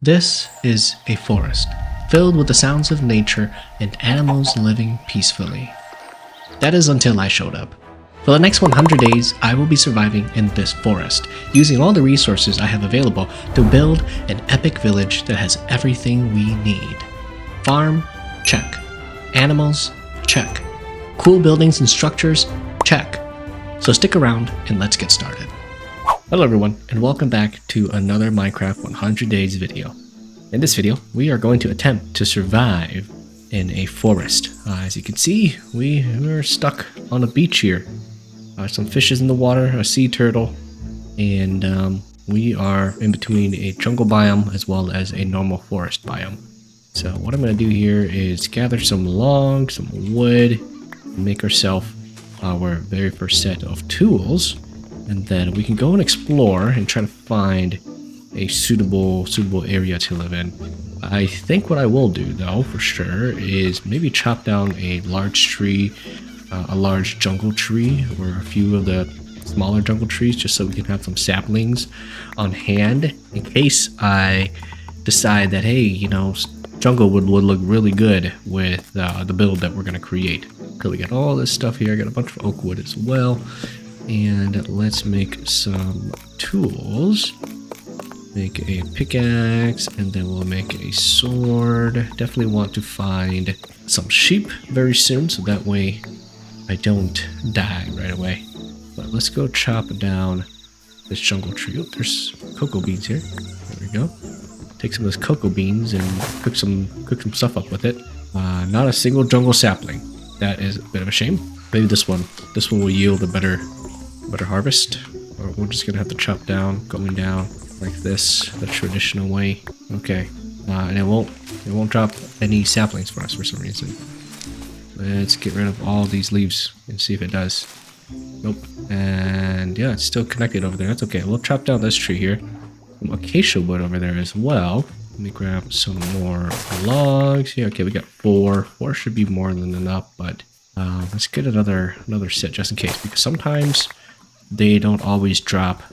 This is a forest, filled with the sounds of nature and animals living peacefully. That is until I showed up. For the next 100 days, I will be surviving in this forest, using all the resources I have available to build an epic village that has everything we need. Farm? Check. Animals? Check. Cool buildings and structures? Check. So stick around and let's get started. Hello everyone, and welcome back to another Minecraft 100 Days video. In this video, we are going to attempt to survive in a forest. As you can see, we're stuck on a beach here. Some fishes in the water, a sea turtle, and we are in between a jungle biome as well as a normal forest biome. So what I'm going to do here is gather some logs, some wood, and make ourselves our very first set of tools. And then we can go and explore and try to find a suitable area to live in. I think what I will do, though, for sure, is maybe chop down a large tree, a large jungle tree, or a few of the smaller jungle trees, just so we can have some saplings on hand in case I decide that, hey, you know, jungle wood would look really good with the build that we're going to create. So we got all this stuff here. I got a bunch of oak wood as well. And let's make some tools. Make a pickaxe, and then we'll make a sword. Definitely want to find some sheep very soon, so that way I don't die right away. But let's go chop down this jungle tree. Oh, there's cocoa beans here. There we go. Take some of those cocoa beans and cook some stuff up with it. Not a single jungle sapling. That is a bit of a shame. Maybe this one will yield a better harvest, or we're just gonna have to chop down, going down like this, the traditional way. Okay, and it won't drop any saplings for us for some reason. Let's get rid of all these leaves and see if it does. Nope. And yeah, it's still connected over there. That's okay. We'll chop down this tree here. Some acacia wood over there as well. Let me grab some more logs here. Okay, we got four. Four should be more than enough, but let's get another set just in case, because sometimes they don't always drop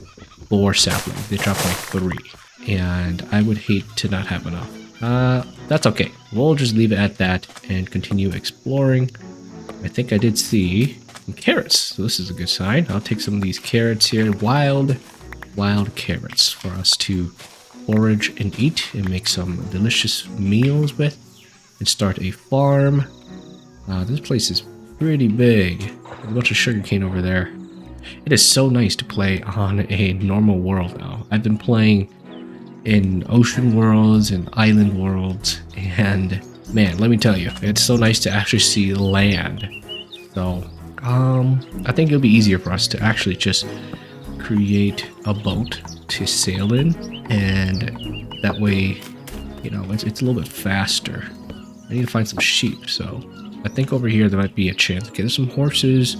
4 saplings. They drop like 3. And I would hate to not have enough. That's okay. We'll just leave it at that and continue exploring. I think I did see some carrots. So this is a good sign. I'll take some of these carrots here. Wild carrots for us to forage and eat and make some delicious meals with. And start a farm. This place is pretty big. There's a bunch of sugarcane over there. It is so nice to play on a normal world now. I've been playing in ocean worlds and island worlds, and man, let me tell you, it's so nice to actually see land. So, I think it'll be easier for us to actually just create a boat to sail in, and that way, you know, it's a little bit faster. I need to find some sheep, so I think over here there might be a chance. Okay, there's some horses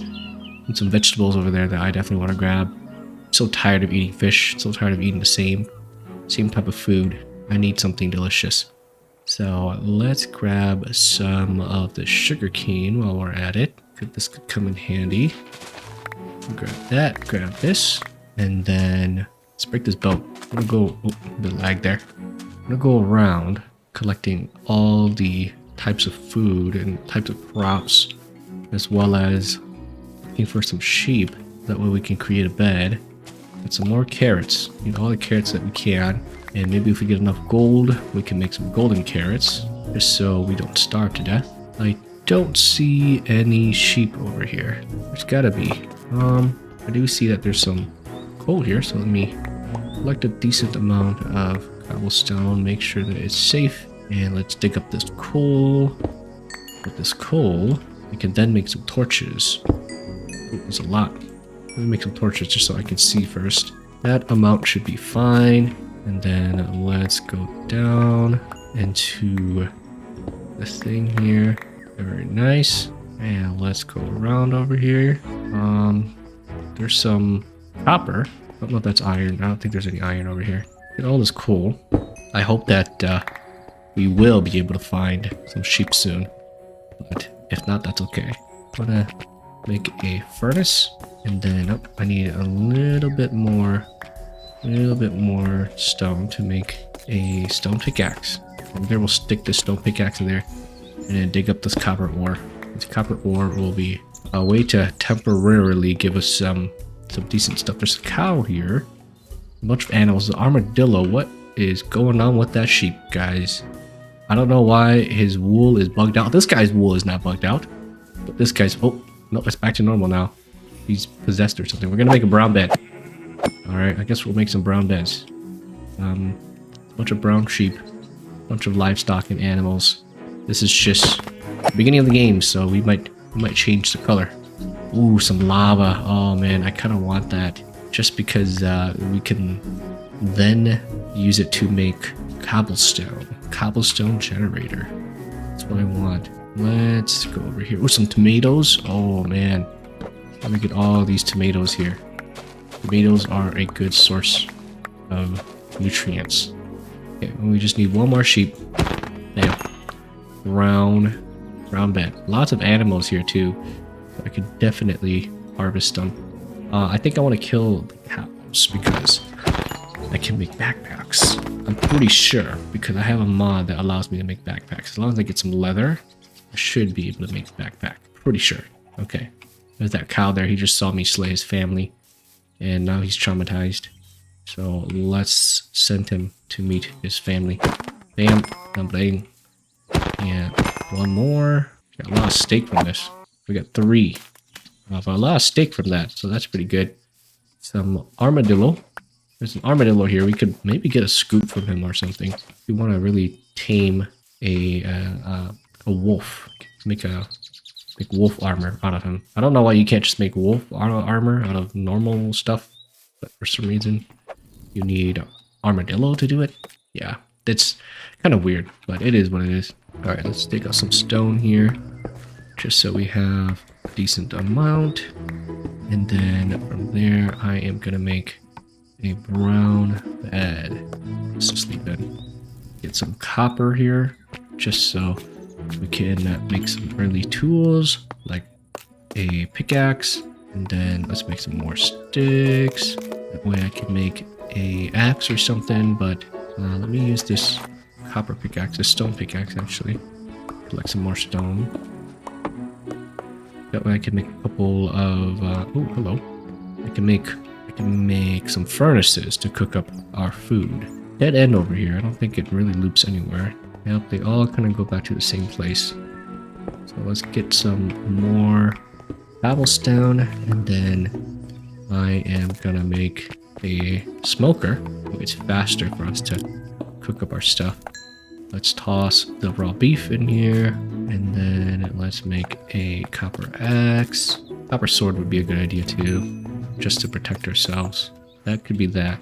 and some vegetables over there that I definitely want to grab. I'm so tired of eating fish, so tired of eating the same type of food. I need something delicious. So let's grab some of the sugar cane while we're at it. This could come in handy. Grab that, grab this, and then let's break this boat. I'm gonna go, oh, a bit of lag there. I'm gonna go around collecting all the types of food and types of crops, as well as looking for some sheep. That way we can create a bed. Get some more carrots. Need all the carrots that we can. And maybe if we get enough gold, we can make some golden carrots, just so we don't starve to death. I don't see any sheep over here. There's gotta be. I do see that there's some coal here, so let me collect a decent amount of cobblestone, make sure that it's safe. And let's dig up this coal. With this coal, we can then make some torches. Ooh, there's a lot. Let me make some torches just so I can see first. That amount should be fine. And then let's go down into this thing here. Very nice. And let's go around over here. There's some copper. I don't know if that's iron. I don't think there's any iron over here. Get all this coal. I hope that we will be able to find some sheep soon. But if not, that's okay. I'm gonna make a furnace, and then I need a little bit more stone to make a stone pickaxe. From there, we'll stick this stone pickaxe in there and then dig up this copper ore. This copper ore will be a way to temporarily give us some decent stuff. There's a cow here. A bunch of animals. The armadillo. What is going on with that sheep, guys? I don't know why his wool is bugged out. This guy's wool is not bugged out. But this guy's... Oh, no, it's back to normal now. He's possessed or something. We're going to make a brown bed. Alright, I guess we'll make some brown beds. A bunch of brown sheep. A bunch of livestock and animals. This is just the beginning of the game, so we might change the color. Ooh, some lava. Oh man, I kind of want that. Just because we can then use it to make cobblestone. Cobblestone generator. That's what I want. Let's go over here. Ooh, some tomatoes. Oh man. Let me get all these tomatoes here. Tomatoes are a good source of nutrients. Okay, we just need one more sheep. There. Brown bed. Lots of animals here too. So I could definitely harvest them. I think I want to kill the cows because I can make backpacks. I'm pretty sure because I have a mod that allows me to make backpacks. As long as I get some leather, I should be able to make a backpack. Pretty sure. Okay. There's that cow there. He just saw me slay his family. And now he's traumatized. So let's send him to meet his family. Bam. Dumpling. And one more. Got a lot of steak from this. We got 3. A lot of steak from that. So that's pretty good. Some armadillo. There's an armadillo here. We could maybe get a scoop from him or something. If we want to really tame a wolf. Make wolf armor out of him. I don't know why you can't just make wolf armor out of normal stuff. But for some reason, you need armadillo to do it. Yeah, it's kind of weird, but it is what it is. Alright, let's take out some stone here. Just so we have a decent amount. And then from there, I am going to make a brown bed just to sleep in. Get some copper here, just so we can make some early tools, like a pickaxe. And then let's make some more sticks. That way I can make a axe or something, but let me use this copper pickaxe, this stone pickaxe actually. Collect some more stone. That way I can make a couple of, oh, hello. I can make some furnaces to cook up our food. Dead end over here. I don't think it really loops anywhere. Yep, they all kind of go back to the same place. So let's get some more cobblestone, and then I am gonna make a smoker. It's faster for us to cook up our stuff. Let's toss the raw beef in here, and then let's make a copper axe. Copper sword would be a good idea too, just to protect ourselves. That could be that.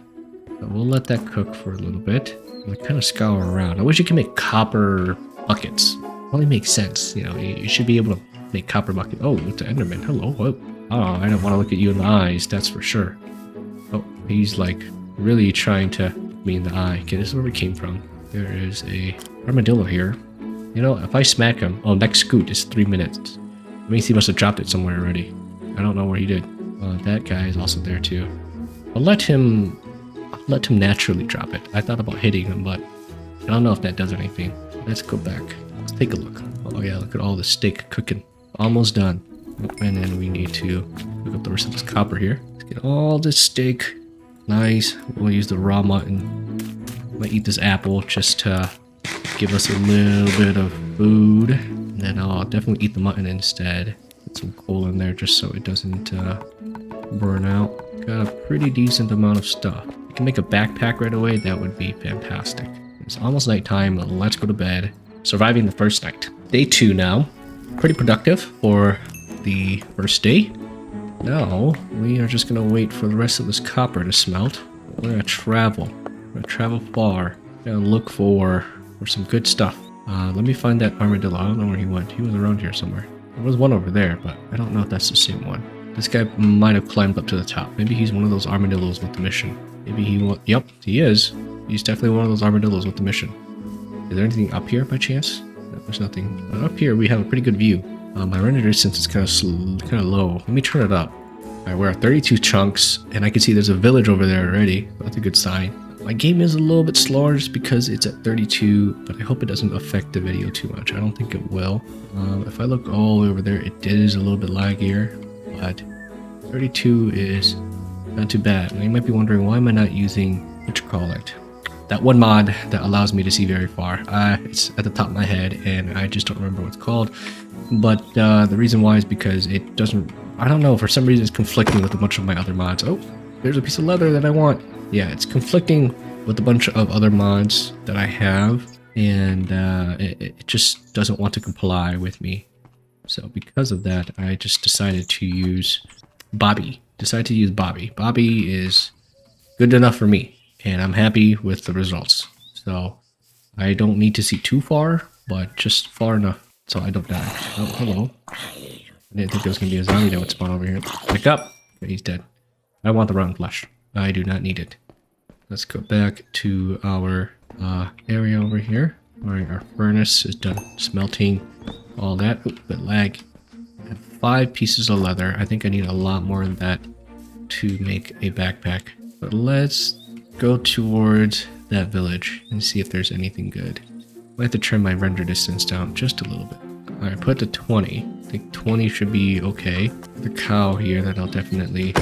But we'll let that cook for a little bit. We kind of scour around. I wish you could make copper buckets. It only makes sense, you know. You should be able to make copper bucket. Oh, it's an Enderman. Hello. Whoa. Oh, I don't want to look at you in the eyes. That's for sure. Oh, he's like really trying to look me in the eye. Okay, this is where we came from. There is a armadillo here. You know, if I smack him, oh, next scoot is 3 minutes. It means he must have dropped it somewhere already. I don't know where he did. That guy is also there too. I'll let him naturally drop it. I thought about hitting him, but I don't know if that does anything. Let's go back. Let's take a look. Oh yeah, look at all the steak cooking. Almost done. And then we need to cook up the rest of this copper here. Let's get all this steak. Nice. We'll use the raw mutton. I might eat this apple just to give us a little bit of food. And then I'll definitely eat the mutton instead. Put some coal in there just so it doesn't burn out. Got a pretty decent amount of stuff. I can make a backpack right away. That would be fantastic. It's almost nighttime. Let's go to bed. Surviving the first night. Day 2 now. Pretty productive for the first day. Now, we are just going to wait for the rest of this copper to smelt. We're going to travel. We're going to travel far. We're going to look for some good stuff. Let me find that armadillo. I don't know where he went. He was around here somewhere. There was one over there, but I don't know if that's the same one. This guy might have climbed up to the top. Maybe he's one of those armadillos with the mission. Maybe he will. Yep, he is. He's definitely one of those armadillos with the mission. Is there anything up here by chance? No, there's nothing. But up here we have a pretty good view. My render distance is kind of low. Let me turn it up. Alright, we're at 32 chunks, and I can see there's a village over there already. That's a good sign. My game is a little bit slower just because it's at 32, but I hope it doesn't affect the video too much. I don't think it will. If I look all over there, it is a little bit laggier, but 32 is not too bad. Now you might be wondering, why am I not using, what you call it, that one mod that allows me to see very far. It's at the top of my head, and I just don't remember what it's called. But the reason why is because it doesn't, I don't know, for some reason it's conflicting with a bunch of my other mods. Oh, there's a piece of leather that I want. Yeah, it's conflicting with a bunch of other mods that I have, and it just doesn't want to comply with me. So because of that, I just decided to use Bobby. Bobby is good enough for me, and I'm happy with the results. So I don't need to see too far, but just far enough so I don't die. Oh, hello. I didn't think there was going to be a zombie that would spawn over here. Pick up. Okay, he's dead. I want the rotten flesh. I do not need it. Let's go back to our area over here. Alright, our furnace is done smelting all that. Oop, bit lag. I have 5 pieces of leather. I think I need a lot more than that to make a backpack. But let's go towards that village and see if there's anything good. I have to turn my render distance down just a little bit. Alright, put it to 20. I think 20 should be okay. The cow here that I'll definitely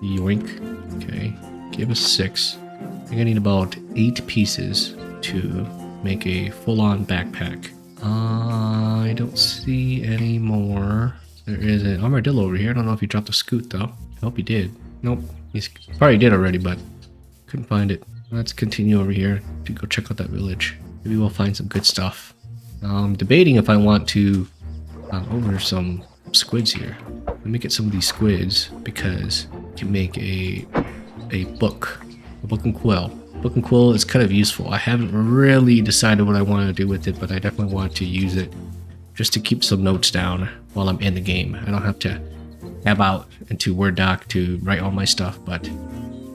yoink. Okay, give us 6. I think I need about 8 pieces to make a full-on backpack. I don't see any more. There is an armadillo over here. I don't know if he dropped a scoot though. I hope he did. Nope, he's probably did already, but couldn't find it. Let's continue over here to go check out that village. Maybe we'll find some good stuff. I'm debating if I want to over some squids here. Let me get some of these squids because I can make a book and quill. Book and quill is kind of useful. I haven't really decided what I want to do with it, but I definitely want to use it just to keep some notes down while I'm in the game. I don't have to tab out into Word doc to write all my stuff, but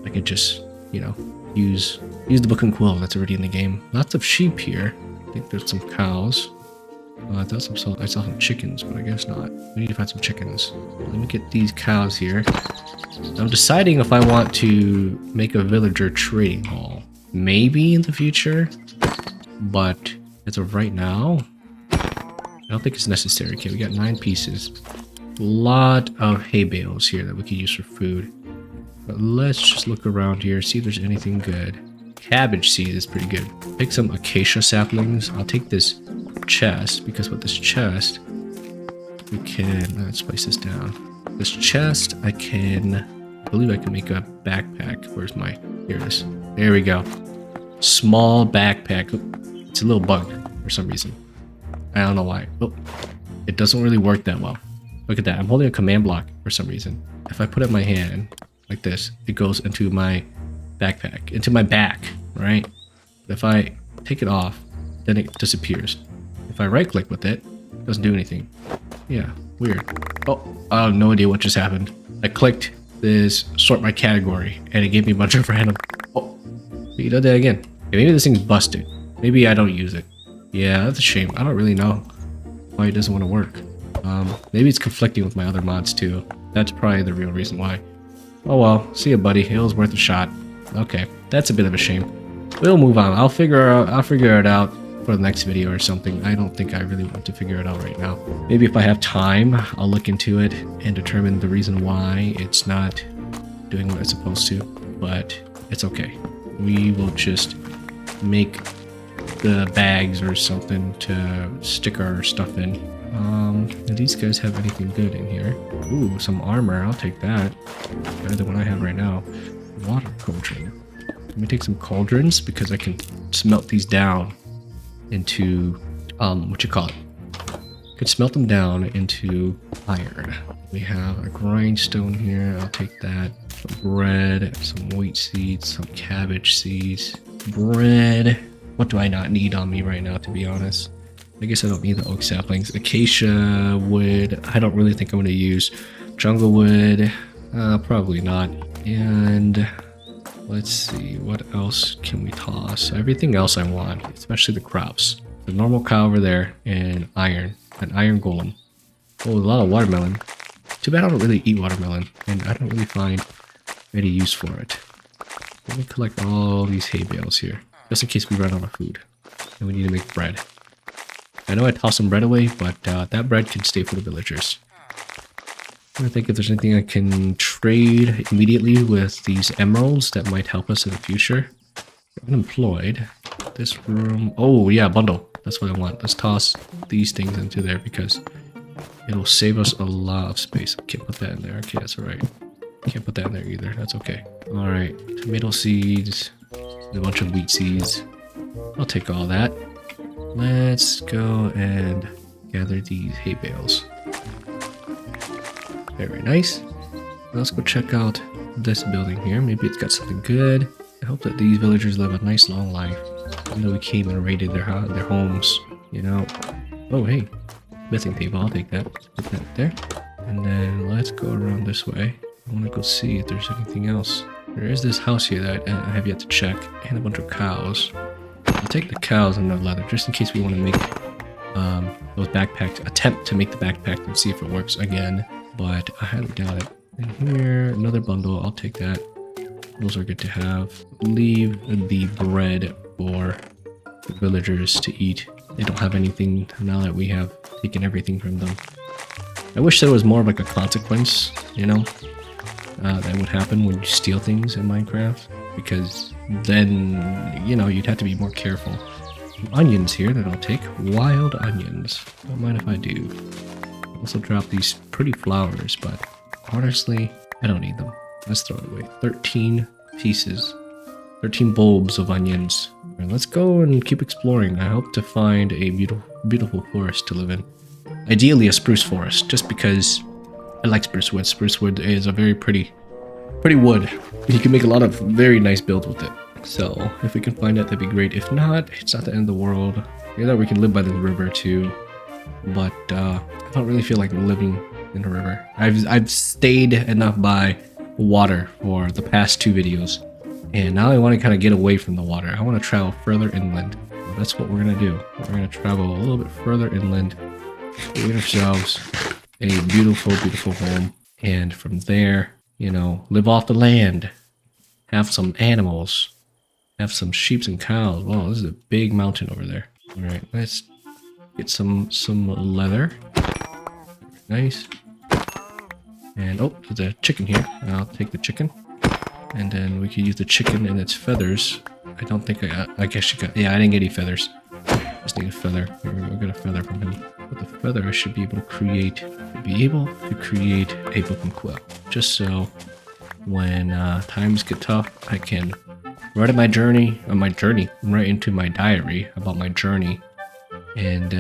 I can just, you know, use the book and quill that's already in the game. Lots of sheep here. I think there's some cows. I saw some chickens, but I guess not. We need to find some chickens. Let me get these cows here. I'm deciding if I want to make a villager trading hall. Maybe in the future, but as of right now, I don't think it's necessary. Okay, we got 9 pieces. A lot of hay bales here that we could use for food. But let's just look around here, see if there's anything good. Cabbage seed is pretty good. Pick some acacia saplings. I'll take this chest, because with this chest, we can, let's place this down. This chest, I believe I can make a backpack. Where's my, here it is. There we go. Small backpack. Oop, it's a little bugged for some reason. I don't know why. Oh, it doesn't really work that well. Look at that. I'm holding a command block for some reason. If I put it in my hand like this, it goes into my backpack, into my back, right? But if I take it off, then it disappears. If I right click with it, it doesn't do anything. Yeah, weird. Oh, I have no idea what just happened. I clicked this sort by category and it gave me a bunch of random. Oh, you did that again. Okay, maybe this thing's busted. Maybe I don't use it. Yeah, that's a shame. I don't really know why it doesn't want to work. Maybe it's conflicting with my other mods too. That's probably the real reason why. Oh well, see ya, buddy. It was worth a shot. Okay, that's a bit of a shame. We'll move on. I'll figure it out for the next video or something. I don't think I really want to figure it out right now. Maybe if I have time, I'll look into it and determine the reason why it's not doing what it's supposed to. But it's okay. We will just make the bags or something to stick our stuff in. Do these guys have anything good in here? Ooh, some armor. I'll take that. Better than what I have right now. Water cauldron. Let me take some cauldrons because I can smelt these down into what you call it. I can smelt them down into iron. We have a grindstone here. I'll take that. Some bread, some wheat seeds, some cabbage seeds, bread. What do I not need on me right now, to be honest? I guess I don't need the oak saplings. Acacia wood, I don't really think I'm going to use. Jungle wood, probably not. And let's see, what else can we toss? Everything else I want, especially the crops. The normal cow over there, and iron. An iron golem. Oh, a lot of watermelon. Too bad I don't really eat watermelon, and I don't really find any use for it. Let me collect all these hay bales here, just in case we run out of food and we need to make bread. I know I tossed some bread away, but that bread can stay for the villagers. I'm gonna think if there's anything I can trade immediately with these emeralds that might help us in the future. Unemployed. This room. Oh yeah, bundle. That's what I want. Let's toss these things into there because it'll save us a lot of space. Can't put that in there. Okay, that's alright. Can't put that in there either. That's okay. Alright. Tomato seeds. A bunch of wheat seeds. I'll take all that. Let's go and gather these hay bales. Very nice. Let's go check out this building here. Maybe it's got something good. I hope that these villagers live a nice long life. Even though we came and raided their homes, you know. Oh, hey. Missing table. I'll take that. Put that there. And then let's go around this way. I want to go see if there's anything else. There is this house here that I have yet to check. And a bunch of cows. I'll take the cows and the leather just in case we want to make those backpacks. Attempt to make the backpack and see if it works again. But I highly doubt it. And here, another bundle. I'll take that. Those are good to have. Leave the bread for the villagers to eat. They don't have anything now that we have taken everything from them. I wish there was more of like a consequence, you know, that would happen when you steal things in Minecraft. Because then, you know, you'd have to be more careful. Some onions here that I'll take. Wild onions. Don't mind if I do. Also drop these pretty flowers, but honestly, I don't need them. Let's throw it away. 13 pieces. 13 bulbs of onions. Right, let's go and keep exploring. I hope to find a beautiful forest to live in. Ideally a spruce forest, just because I like spruce wood. Spruce wood is a very pretty wood. You can make a lot of very nice builds with it. So if we can find it, that'd be great. If not, it's not the end of the world. You know, we can live by the river too. But I don't really feel like living in a river. I've stayed enough by water for the past 2 videos, and now I want to kind of get away from the water. I want to travel further inland. So that's what we're gonna do. We're gonna travel a little bit further inland, create ourselves a beautiful home, and from there, you know, live off the land, have some animals, have some sheep and cows. Wow, this is a big mountain over there. All right, let's get some leather. Nice. And oh, there's a chicken here. I'll take the chicken. And then we can use the chicken and its feathers. I don't think I guess you got, yeah, I didn't get any feathers. Just need a feather. Here we go, get a feather from him. With the feather, I should be able to create a book and quill. Just so when times get tough, I can write my journey, right into my diary about my journey. And,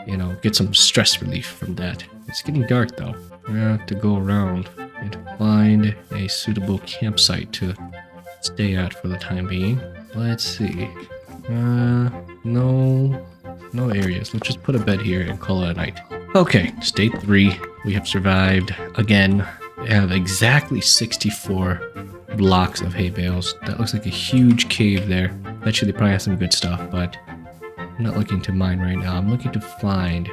you know, get some stress relief from that. It's getting dark though. We're gonna have to go around and find a suitable campsite to stay at for the time being. Let's see. No areas. Let's just put a bed here and call it a night. Okay, it's day 3. We have survived again. We have exactly 64 blocks of hay bales. That looks like a huge cave there. Bet you they probably have some good stuff, but I'm not looking to mine right now. I'm looking to find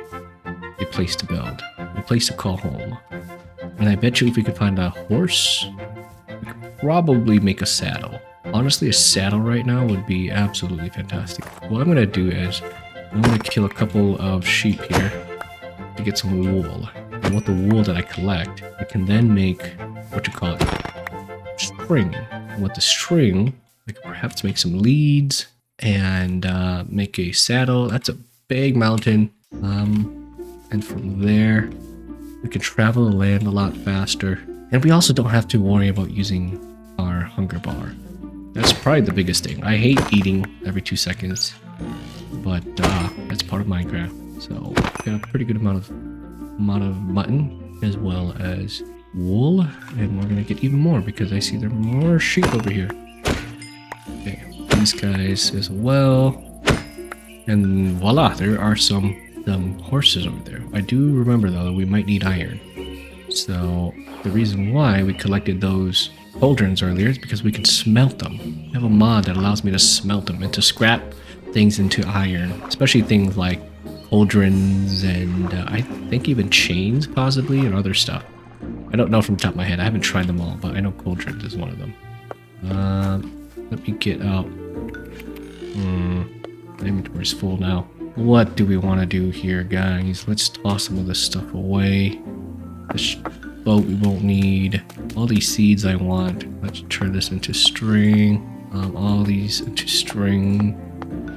a place to build, a place to call home. And I bet you if we could find a horse, we could probably make a saddle. Honestly, a saddle right now would be absolutely fantastic. What I'm going to do is I'm going to kill a couple of sheep here to get some wool. And with the wool that I collect, I can then make, string. And with the string, I could perhaps make some leads and make a saddle. That's a big mountain. And from there, we can travel the land a lot faster. And we also don't have to worry about using our hunger bar. That's probably the biggest thing. I hate eating every 2 seconds, but that's part of Minecraft. So got a pretty good amount of mutton as well as wool, and we're gonna get even more because I see there are more sheep over here. Okay, these guys as well, and voila, there are some horses over there. I do remember though that we might need iron. So the reason why we collected those cauldrons earlier is because we can smelt them. I have a mod that allows me to smelt them and to scrap things into iron, especially things like cauldrons and I think even chains possibly and other stuff. I don't know from the top of my head. I haven't tried them all, but I know cauldrons is one of them. Let me get out. My inventory's full now. What do we want to do here, guys? Let's toss some of this stuff away. This boat we won't need. All these seeds I want. Let's turn this into string. All these into string.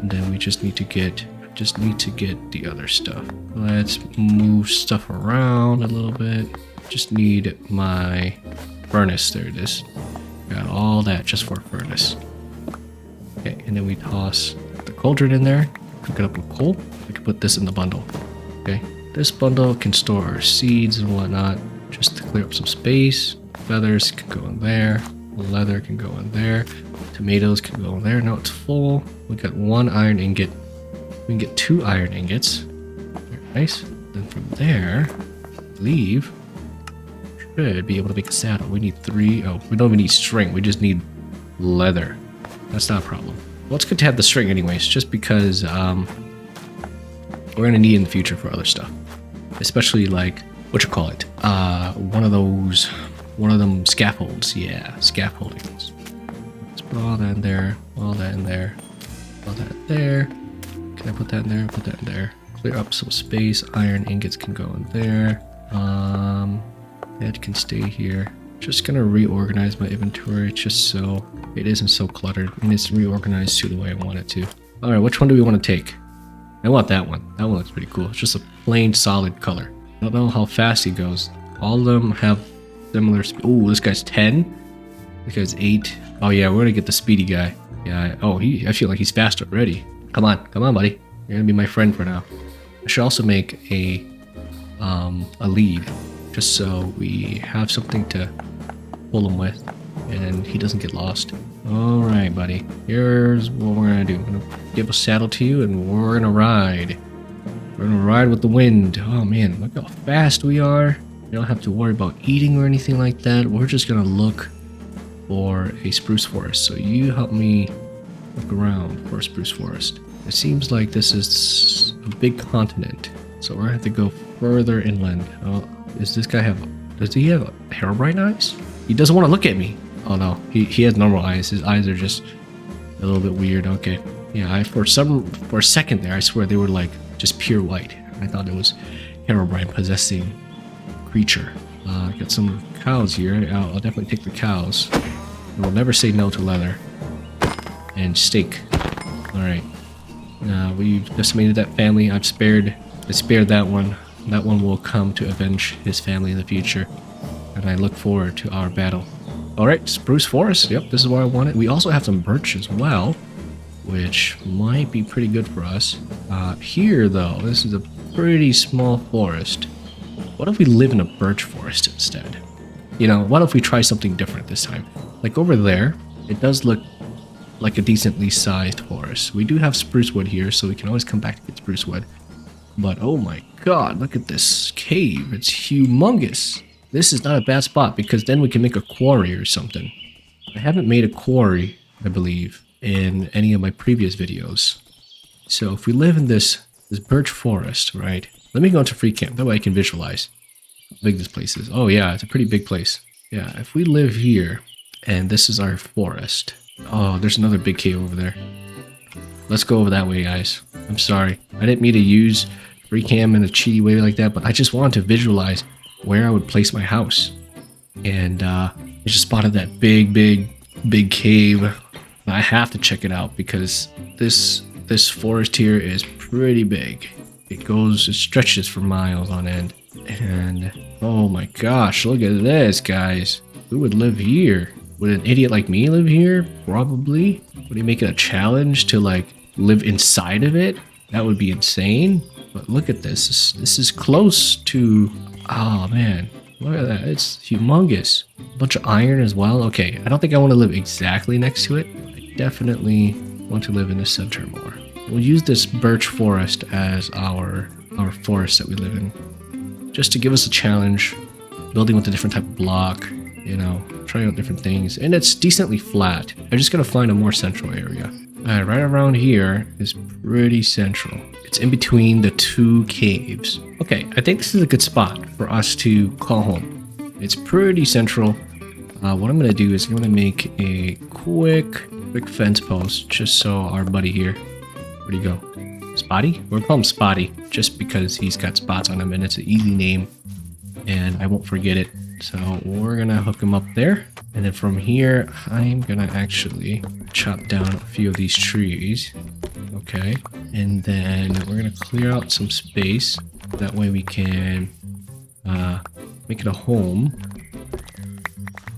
And then we just need to get the other stuff. Let's move stuff around a little bit. Just need my furnace. There it is. Got all that just for a furnace. Okay, and then we toss the cauldron in there. Cook it up with coal. We can put this in the bundle. Okay, this bundle can store seeds and whatnot, just to clear up some space. Feathers can go in there. Leather can go in there. Tomatoes can go in there. Now it's full. We got 1 iron ingot. We can get 2 iron ingots. Very nice. Then from there, leave. Should be able to make a saddle. We need 3. Oh, we don't even need string. We just need leather. That's not a problem. Well, it's good to have the string anyways, just because we're gonna need it in the future for other stuff, especially like one of them scaffolds. Yeah, scaffoldings. Let's put all that in there. All that in there. All that there. Can I put that in there? Put that in there. Clear up some space. Iron ingots can go in there. That can stay here. Just gonna reorganize my inventory just so it isn't so cluttered and it's reorganized to the way I want it to. Alright, which one do we want to take? I want that one. That one looks pretty cool. It's just a plain solid color. I don't know how fast he goes. All of them have similar speed. Ooh, this guy's 10. This guy's 8. Oh yeah, we're gonna get the speedy guy. Yeah, I feel like he's fast already. Come on, buddy. You're gonna be my friend for now. I should also make a lead, just so we have something to pull him with, and he doesn't get lost. All right, buddy. Here's what we're gonna do. I'm gonna give a saddle to you, and we're gonna ride. We're gonna ride with the wind. Oh man, look how fast we are. You don't have to worry about eating or anything like that. We're just gonna look for a spruce forest. So you help me look around for a spruce forest. It seems like this is a big continent, so we're gonna have to go further inland. Oh, does he have Herobrine eyes? He doesn't want to look at me. Oh no, he has normal eyes. His eyes are just a little bit weird. Okay, yeah. For a second there, I swear they were like just pure white. I thought it was Herobrine possessing creature. Got some cows here. I'll definitely take the cows. We'll never say no to leather and steak. All right. We've decimated that family. I spared that one. That one will come to avenge his family in the future, and I look forward to our battle. Alright, spruce forest. Yep, this is where I want it. We also have some birch as well, which might be pretty good for us. Here, though, this is a pretty small forest. What if we live in a birch forest instead? You know, what if we try something different this time? Like over there, it does look like a decently sized forest. We do have spruce wood here, so we can always come back to get spruce wood. But oh my god, look at this cave. It's humongous. This is not a bad spot because then we can make a quarry or something. I haven't made a quarry, I believe, in any of my previous videos. So if we live in this birch forest, right? Let me go into free camp. That way I can visualize how big this place is. Oh yeah, it's a pretty big place. Yeah, if we live here and this is our forest. Oh, there's another big cave over there. Let's go over that way, guys. I'm sorry. I didn't mean to use free cam in a cheaty way like that, but I just wanted to visualize where I would place my house. And I just spotted that big cave. I have to check it out because this forest here is pretty big. It stretches for miles on end. And oh my gosh, look at this, guys. Who would live here? Would an idiot like me live here? Probably. Would he make it a challenge to like live inside of it? That would be insane. But look at this. This is close to... Oh man, look at that. It's humongous. A bunch of iron as well. Okay, I don't think I want to live exactly next to it. I definitely want to live in the center more. We'll use this birch forest as our forest that we live in. Just to give us a challenge. Building with a different type of block. You know, trying out different things. And it's decently flat. I'm just going to find a more central area. Alright, right around here is pretty central. It's in between the two caves. Okay, I think this is a good spot for us to call home. It's pretty central. What I'm going to do is I'm going to make a quick quick fence post just so our buddy here, where'd he go? Spotty? We'll call him Spotty just because he's got spots on him and it's an easy name and I won't forget it. So we're gonna hook him up there, and then from here I'm gonna actually chop down a few of these trees. Okay, and then we're gonna clear out some space. That way we can make it a home.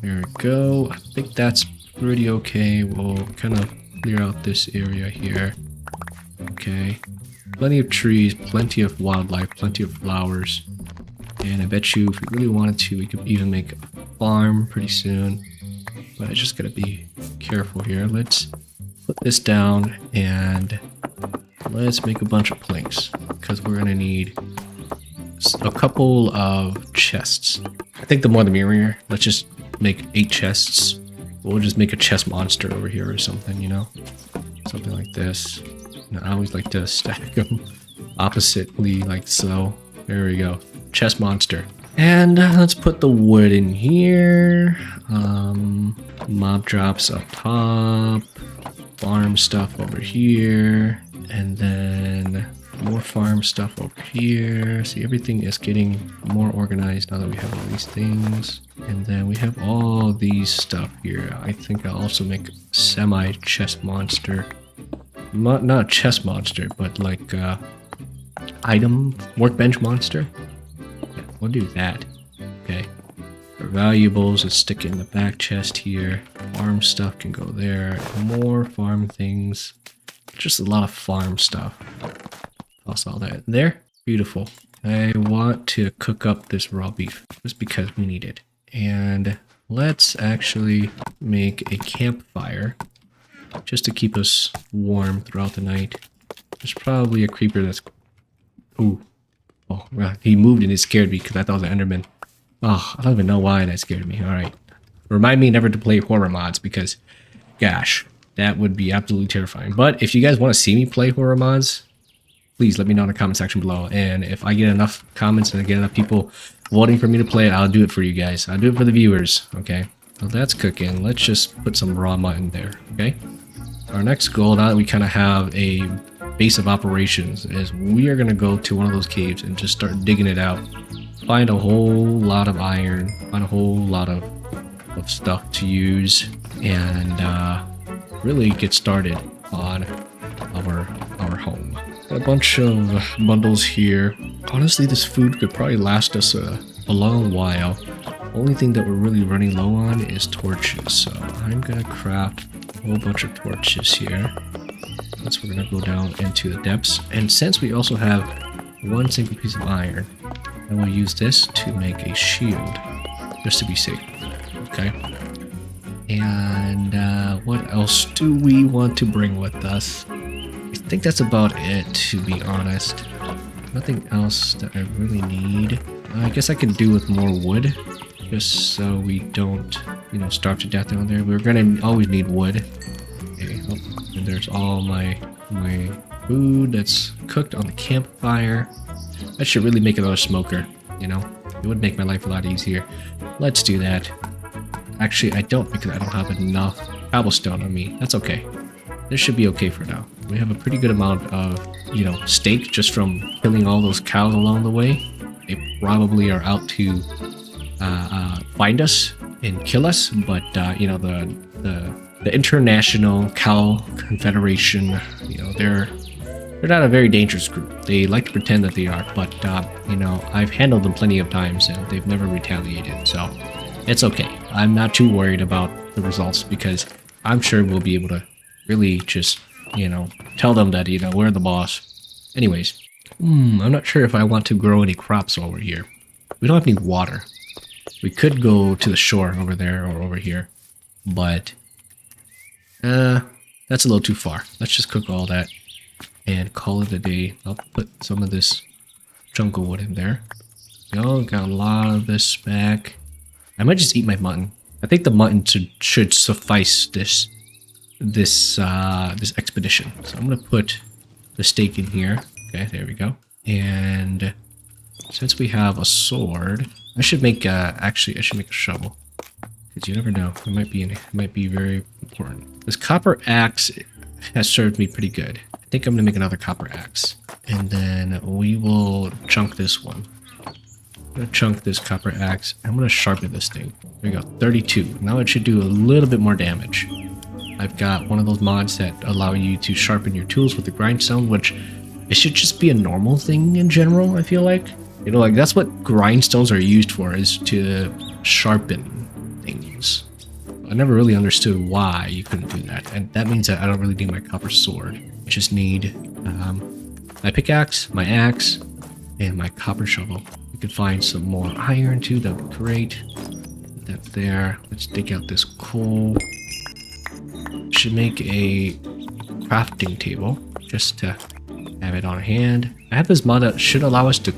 There we go. I think that's pretty okay. We'll kind of clear out this area here. Okay, plenty of trees, plenty of wildlife, plenty of flowers. And I bet you if we really wanted to, we could even make a farm pretty soon. But I just gotta be careful here. Let's put this down and let's make a bunch of planks because we're gonna need a couple of chests. I think the more the merrier. Let's just make 8 chests. We'll just make a chest monster over here or something, you know? Something like this. And I always like to stack them oppositely like so. There we go. Chest monster. And let's put the wood in here. Mob drops up top. Farm stuff over here. And then more farm stuff over here. See, everything is getting more organized now that we have all these things. And then we have all these stuff here. I think I'll also make a semi-chest monster. Not a chest monster, but like item workbench monster. Yeah, we'll do that. Okay. For valuables, let's stick it in the back chest here. Farm stuff can go there. More farm things. Just a lot of farm stuff. Toss all that in there. Beautiful. I want to cook up this raw beef just because we need it. And let's actually make a campfire just to keep us warm throughout the night. There's probably a creeper that's... Ooh. Oh, he moved and it scared me because I thought it was an Enderman. Oh, I don't even know why that scared me. Alright. Remind me never to play horror mods because, gosh, that would be absolutely terrifying. But if you guys want to see me play horror mods, please let me know in the comment section below. And if I get enough comments and I get enough people voting for me to play it, I'll do it for you guys. I'll do it for the viewers, okay? Well, that's cooking. Let's just put some raw mutton there, okay? Our next goal, now that we kind of have a base of operations, is we are going to go to one of those caves and just start digging it out. Find a whole lot of iron, find a whole lot of stuff to use, and really get started on our home. Got a bunch of bundles here. Honestly, this food could probably last us a long while. Only thing that we're really running low on is torches, so I'm gonna craft a whole bunch of torches here. That's we're gonna go down into the depths. And since we also have one single piece of iron, I will use this to make a shield, just to be safe. Okay. And what else do we want to bring with us? I think that's about it, to be honest. Nothing else that I really need. I guess I could do with more wood, just so we don't, you know, starve to death down there. We're gonna always need wood. Okay, oh, and there's all my food that's cooked on the campfire. I should really make another smoker, you know? It would make my life a lot easier. Let's do that. Actually, I don't, because I don't have enough cobblestone on me. That's okay. This should be okay for now. We have a pretty good amount of, you know, steak just from killing all those cows along the way. They probably are out to find us and kill us, but you know, the International Cow Confederation, you know, they're not a very dangerous group. They like to pretend that they are, but you know, I've handled them plenty of times and they've never retaliated, so it's okay. I'm not too worried about the results because I'm sure we'll be able to really just, you know, tell them that, you know, we're the boss. Anyways, I'm not sure if I want to grow any crops over here. We don't have any water. We could go to the shore over there or over here, but that's a little too far. Let's just cook all that and call it a day. I'll put some of this jungle wood in there. Oh, got a lot of this back. I might just eat my mutton. I think the mutton should suffice this expedition. So I'm gonna put the steak in here. Okay, there we go. And since we have a sword, I should make actually I should make a shovel. Because you never know. It might be very important. This copper axe has served me pretty good. I think I'm gonna make another copper axe. And then we will chunk this one. I'm gonna chunk this copper axe. I'm gonna sharpen this thing. There we go, 32. Now it should do a little bit more damage. I've got one of those mods that allow you to sharpen your tools with the grindstone, which it should just be a normal thing in general, I feel like. You know, like that's what grindstones are used for, is to sharpen things. I never really understood why you couldn't do that. And that means that I don't really need my copper sword. I just need my pickaxe, my axe, and my copper shovel. We could find some more iron too, that would be great. Put that there. Let's dig out this coal. Should make a crafting table just to have it on hand. I have this mod that should allow us to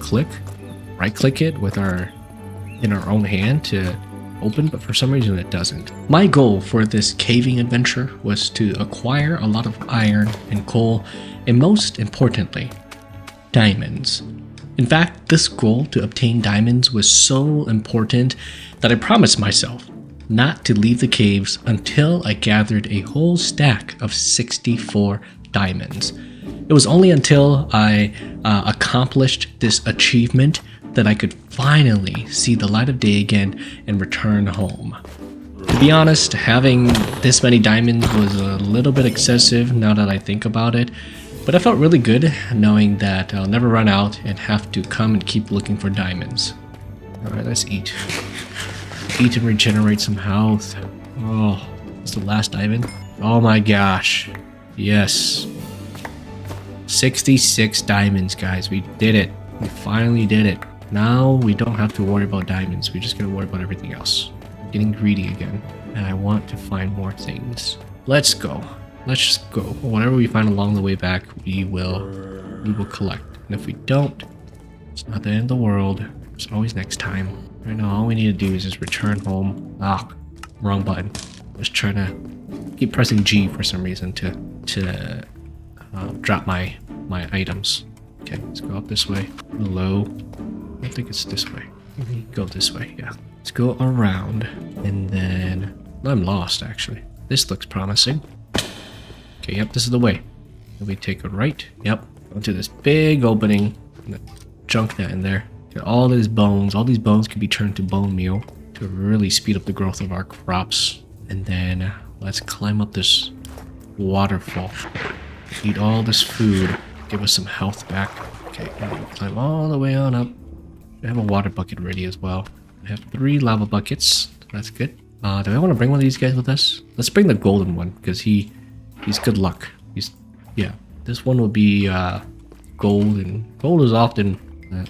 right click it with in our own hand to open, but for some reason it doesn't. My goal for this caving adventure was to acquire a lot of iron and coal, and most importantly, diamonds. In fact, this goal to obtain diamonds was so important that I promised myself not to leave the caves until I gathered a whole stack of 64 diamonds. It was only until I accomplished this achievement that I could finally see the light of day again and return home. To be honest, having this many diamonds was a little bit excessive now that I think about it, but I felt really good knowing that I'll never run out and have to come and keep looking for diamonds. Alright, let's eat. Eat and regenerate some health. Oh, it's the last diamond. Oh my gosh. Yes. 66 diamonds, guys. We did it. We finally did it. Now we don't have to worry about diamonds. We're just going to worry about everything else. I'm getting greedy again. And I want to find more things. Let's go. Let's just go. Whatever we find along the way back, we will collect. And if we don't, it's not the end of the world. It's always next time. Right now, all we need to do is just return home. Ah, wrong button. Just trying to keep pressing G for some reason to drop my items. Okay, let's go up this way. Hello. I think it's this way. Maybe go this way, yeah. Let's go around, and then... I'm lost, actually. This looks promising. Okay, yep, this is the way. And we take a right. Yep, onto this big opening. I'm gonna junk that in there. Get all these bones. All these bones can be turned to bone meal to really speed up the growth of our crops. And then let's climb up this waterfall. Eat all this food. Give us some health back. Okay, climb all the way on up. I have a water bucket ready as well. I have 3 lava buckets. That's good. Do I want to bring one of these guys with us? Let's bring the golden one because he's good luck. Yeah. This one will be gold, and gold is often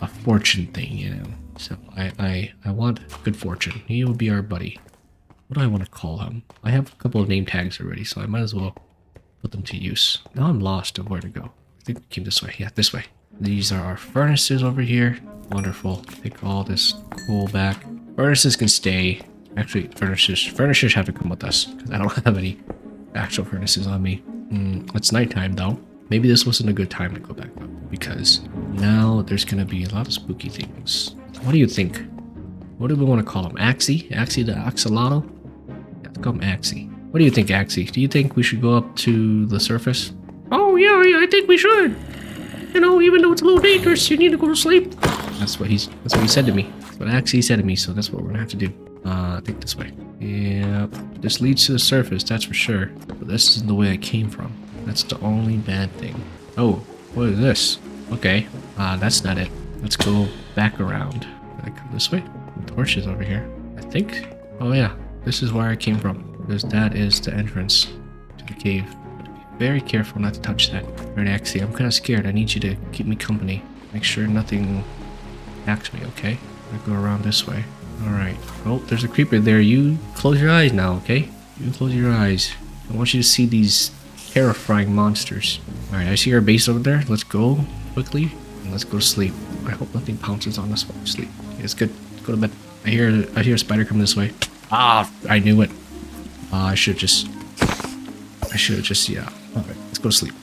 a fortune thing, you know. So I want good fortune. He will be our buddy. What do I want to call him? I have a couple of name tags already, so I might as well put them to use. Now I'm lost of where to go. I think we came this way. Yeah, this way. These are our furnaces over here. Wonderful. Take all this coal back. Furnaces can stay. Actually, furnaces have to come with us because I don't have any actual furnaces on me. It's nighttime though. Maybe this wasn't a good time to go back up because now there's gonna be a lot of spooky things. What do you think? What do we want to call him? Axie? Axie the Axolotl? Yeah, let's call him Axie. What do you think, Axie? Do you think we should go up to the surface? Oh yeah, I think we should. You know, even though it's a little dangerous, you need to go to sleep. That's what he said to me. That's what Axie said to me, so that's what we're gonna have to do. I think this way. Yeah, this leads to the surface, that's for sure. But this isn't the way I came from. That's the only bad thing. Oh, what is this? Okay, that's not it. Let's go back around. Can I come this way? The torches over here. I think. Oh yeah, this is where I came from. Because that is the entrance to the cave. Be very careful not to touch that. Alright, Axie, I'm kind of scared. I need you to keep me company. Make sure nothing attacks me, okay? I'm gonna go around this way. Alright. Oh, there's a creeper there. You close your eyes now, okay? You close your eyes. I want you to see these terrifying monsters. Alright, I see our base over there. Let's go quickly and let's go to sleep. I hope nothing pounces on us while we sleep. Okay, it's good. Go to bed. I hear a spider coming this way. Ah, I knew it. I should just, yeah. Alright, let's go to sleep.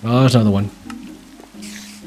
Oh, there's another one.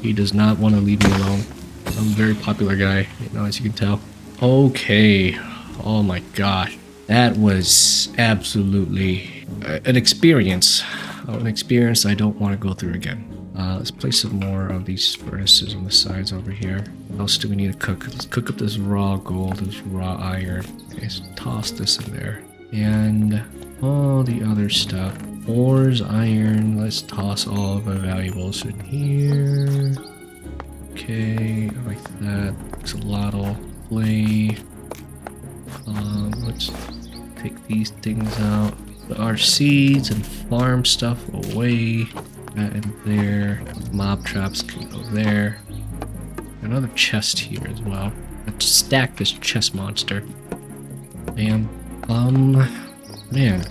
He does not want to leave me alone. I'm a very popular guy, you know, as you can tell. Okay. Oh my gosh. That was absolutely an experience. An experience I don't want to go through again. Let's place some more of these furnaces on the sides over here. What else do we need to cook? Let's cook up this raw gold, this raw iron. Okay, let's toss this in there. And all the other stuff. Ores, iron. Let's toss all of our valuables in here. Okay, like that. Axolotl, clay. Let's take these things out. Put our seeds and farm stuff away. That in there. Mob traps can go there. Another chest here as well. Let's stack this chest monster. Bam. Man,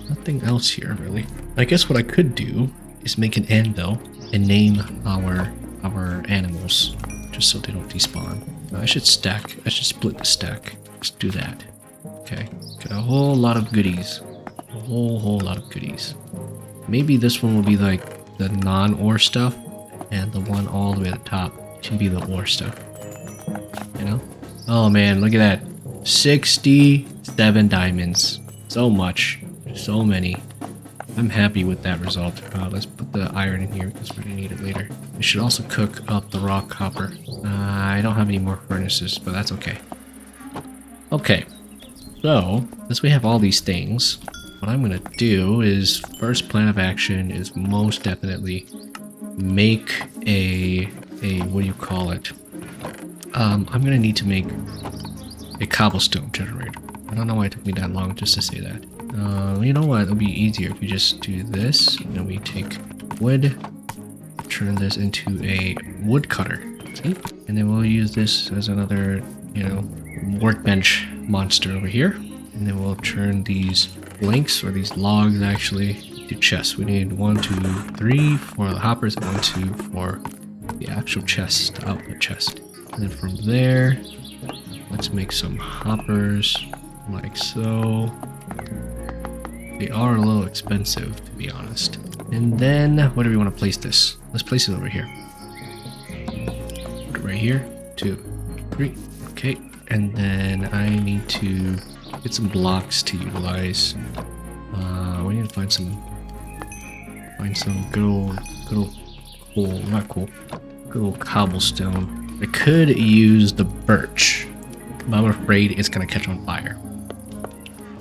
nothing else here really. I guess what I could do is make an anvil and name our animals, just so they don't despawn. I should split the stack. Let's do that. Okay, get a whole lot of goodies. A whole lot of goodies. Maybe this one will be like the non-ore stuff, and the one all the way at the top can be the ore stuff. You know? Oh man, look at that. 67 diamonds. So much. So many. I'm happy with that result. Let's put the iron in here because we're going to need it later. We should also cook up the raw copper. I don't have any more furnaces, but that's okay. Okay. So, since we have all these things, what I'm going to do is, first plan of action is most definitely make a what do you call it? I'm going to need to make a cobblestone generator. I don't know why it took me that long just to say that. You know what? It'll be easier if we just do this. And then we take wood, turn this into a wood cutter. See? And then we'll use this as another, you know, workbench monster over here. And then we'll turn these planks, or these logs actually, to chests. We need 1, 2, 3 for the hoppers, and 1, 2 for the actual chest, the output chest. And then from there, let's make some hoppers, like so. They are a little expensive, to be honest. And then, where do we want to place this? Let's place it over here. Put it right here. 2, 3. Okay. And then I need to get some blocks to utilize. We need to find some good old coal, not coal, good old cobblestone. I could use the birch, but I'm afraid it's gonna catch on fire.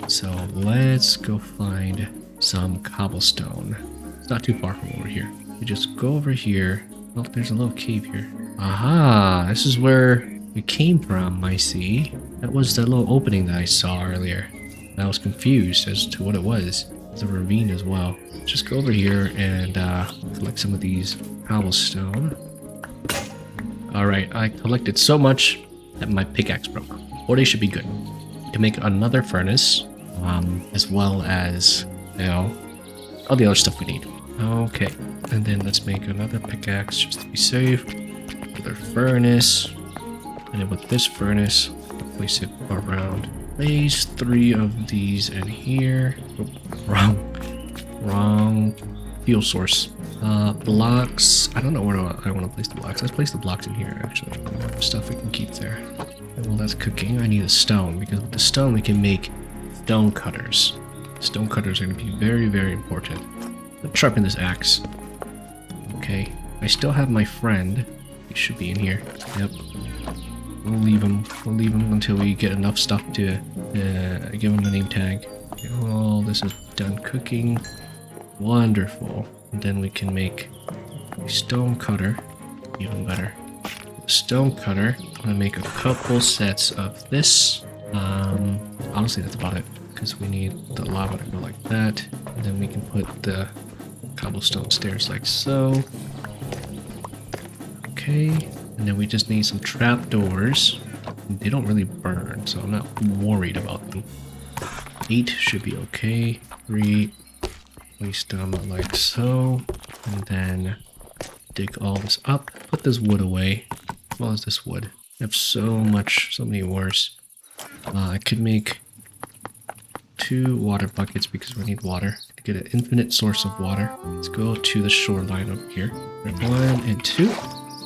So let's go find some cobblestone. It's not too far from over here. We just go over here. Oh, there's a little cave here. Aha! This is where we came from, I see. That was the little opening that I saw earlier. I was confused as to what it was. It's a ravine as well. Just go over here and collect some of these cobblestone. Alright, I collected so much that my pickaxe broke. 40 should be good. To make another furnace, as well as, you know, all the other stuff we need. Okay, and then let's make another pickaxe just to be safe. Another furnace. And then with this furnace, place it around. Place 3 of these in here. Oh, wrong fuel source. Blocks. I don't know where I want to place the blocks. Let's place the blocks in here, actually. Stuff we can keep there. And while that's cooking, I need a stone, because with the stone we can make stone cutters. Stone cutters are going to be very, very important. Let's sharpen this axe. Okay. I still have my friend. He should be in here. Yep. We'll leave him. We'll leave him until we get enough stuff to give him a name tag. Okay, well, this is done cooking. Wonderful. And then we can make a stone cutter. Even better. Stone cutter. I'm gonna make a couple sets of this. Honestly, that's about it, because we need the lava to go like that, and then we can put the cobblestone stairs like so. Okay, and then we just need some trapdoors. They don't really burn, so I'm not worried about them. 8 should be okay. 3, place them like so, and then dig all this up. Put this wood away. As well as this wood. I have so many ores. I could make 2 water buckets because we need water to get an infinite source of water. Let's go to the shoreline over here. 1 and 2.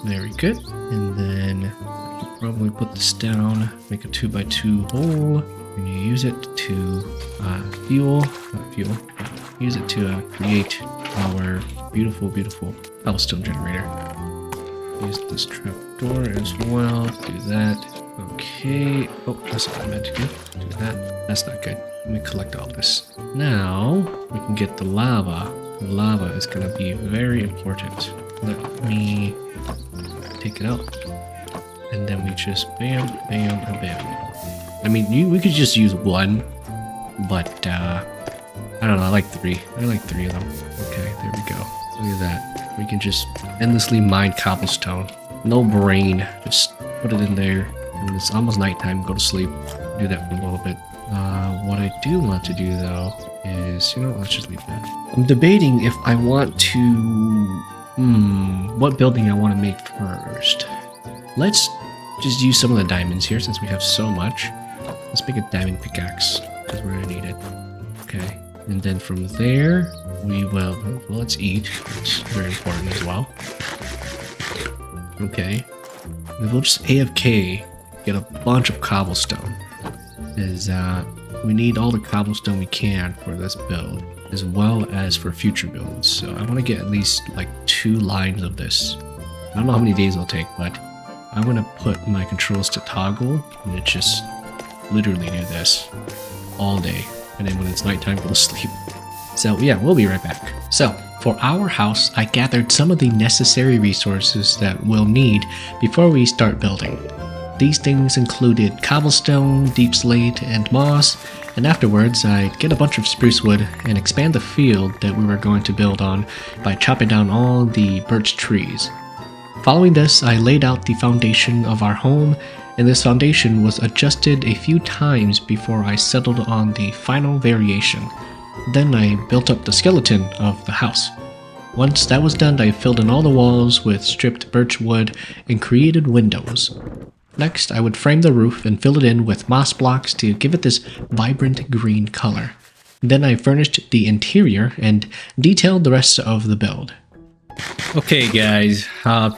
Very good. And then I could probably put this down, make a 2x2 hole. We're going to use it to use it to create our beautiful, beautiful cobblestone generator. Use this trapdoor as well. Do that. Okay. Oh, that's not what I meant to do. Do that. That's not good. Let me collect all this. Now we can get the lava. The lava is going to be very important. Let me take it out. And then we just bam, bam, and bam. I mean, we could just use one, but I don't know. I like three. I like three of them. Okay, there we go. Look at that. We can just endlessly mine cobblestone. No brain. Just put it in there. And it's almost nighttime. Go to sleep. Do that for a little bit. What I do want to do though is, let's just leave that. I'm debating if I want to, what building I want to make first. Let's just use some of the diamonds here since we have so much. Let's make a diamond pickaxe because we're gonna need it. Okay, and then from there we will. Well, let's eat. It's very important as well. Okay, and we'll just AFK get a bunch of cobblestone. Is we need all the cobblestone we can for this build, as well as for future builds. So I want to get at least like 2 lines of this. I don't know how many days it'll take, but I'm going to put my controls to toggle and it just literally do this all day. And then when it's nighttime, go to sleep. So yeah, we'll be right back. So for our house, I gathered some of the necessary resources that we'll need before we start building. These things included cobblestone, deep slate, and moss, and afterwards I'd get a bunch of spruce wood and expand the field that we were going to build on by chopping down all the birch trees. Following this, I laid out the foundation of our home, and this foundation was adjusted a few times before I settled on the final variation. Then I built up the skeleton of the house. Once that was done, I filled in all the walls with stripped birch wood and created windows. Next, I would frame the roof and fill it in with moss blocks to give it this vibrant green color. Then I furnished the interior and detailed the rest of the build. Okay guys,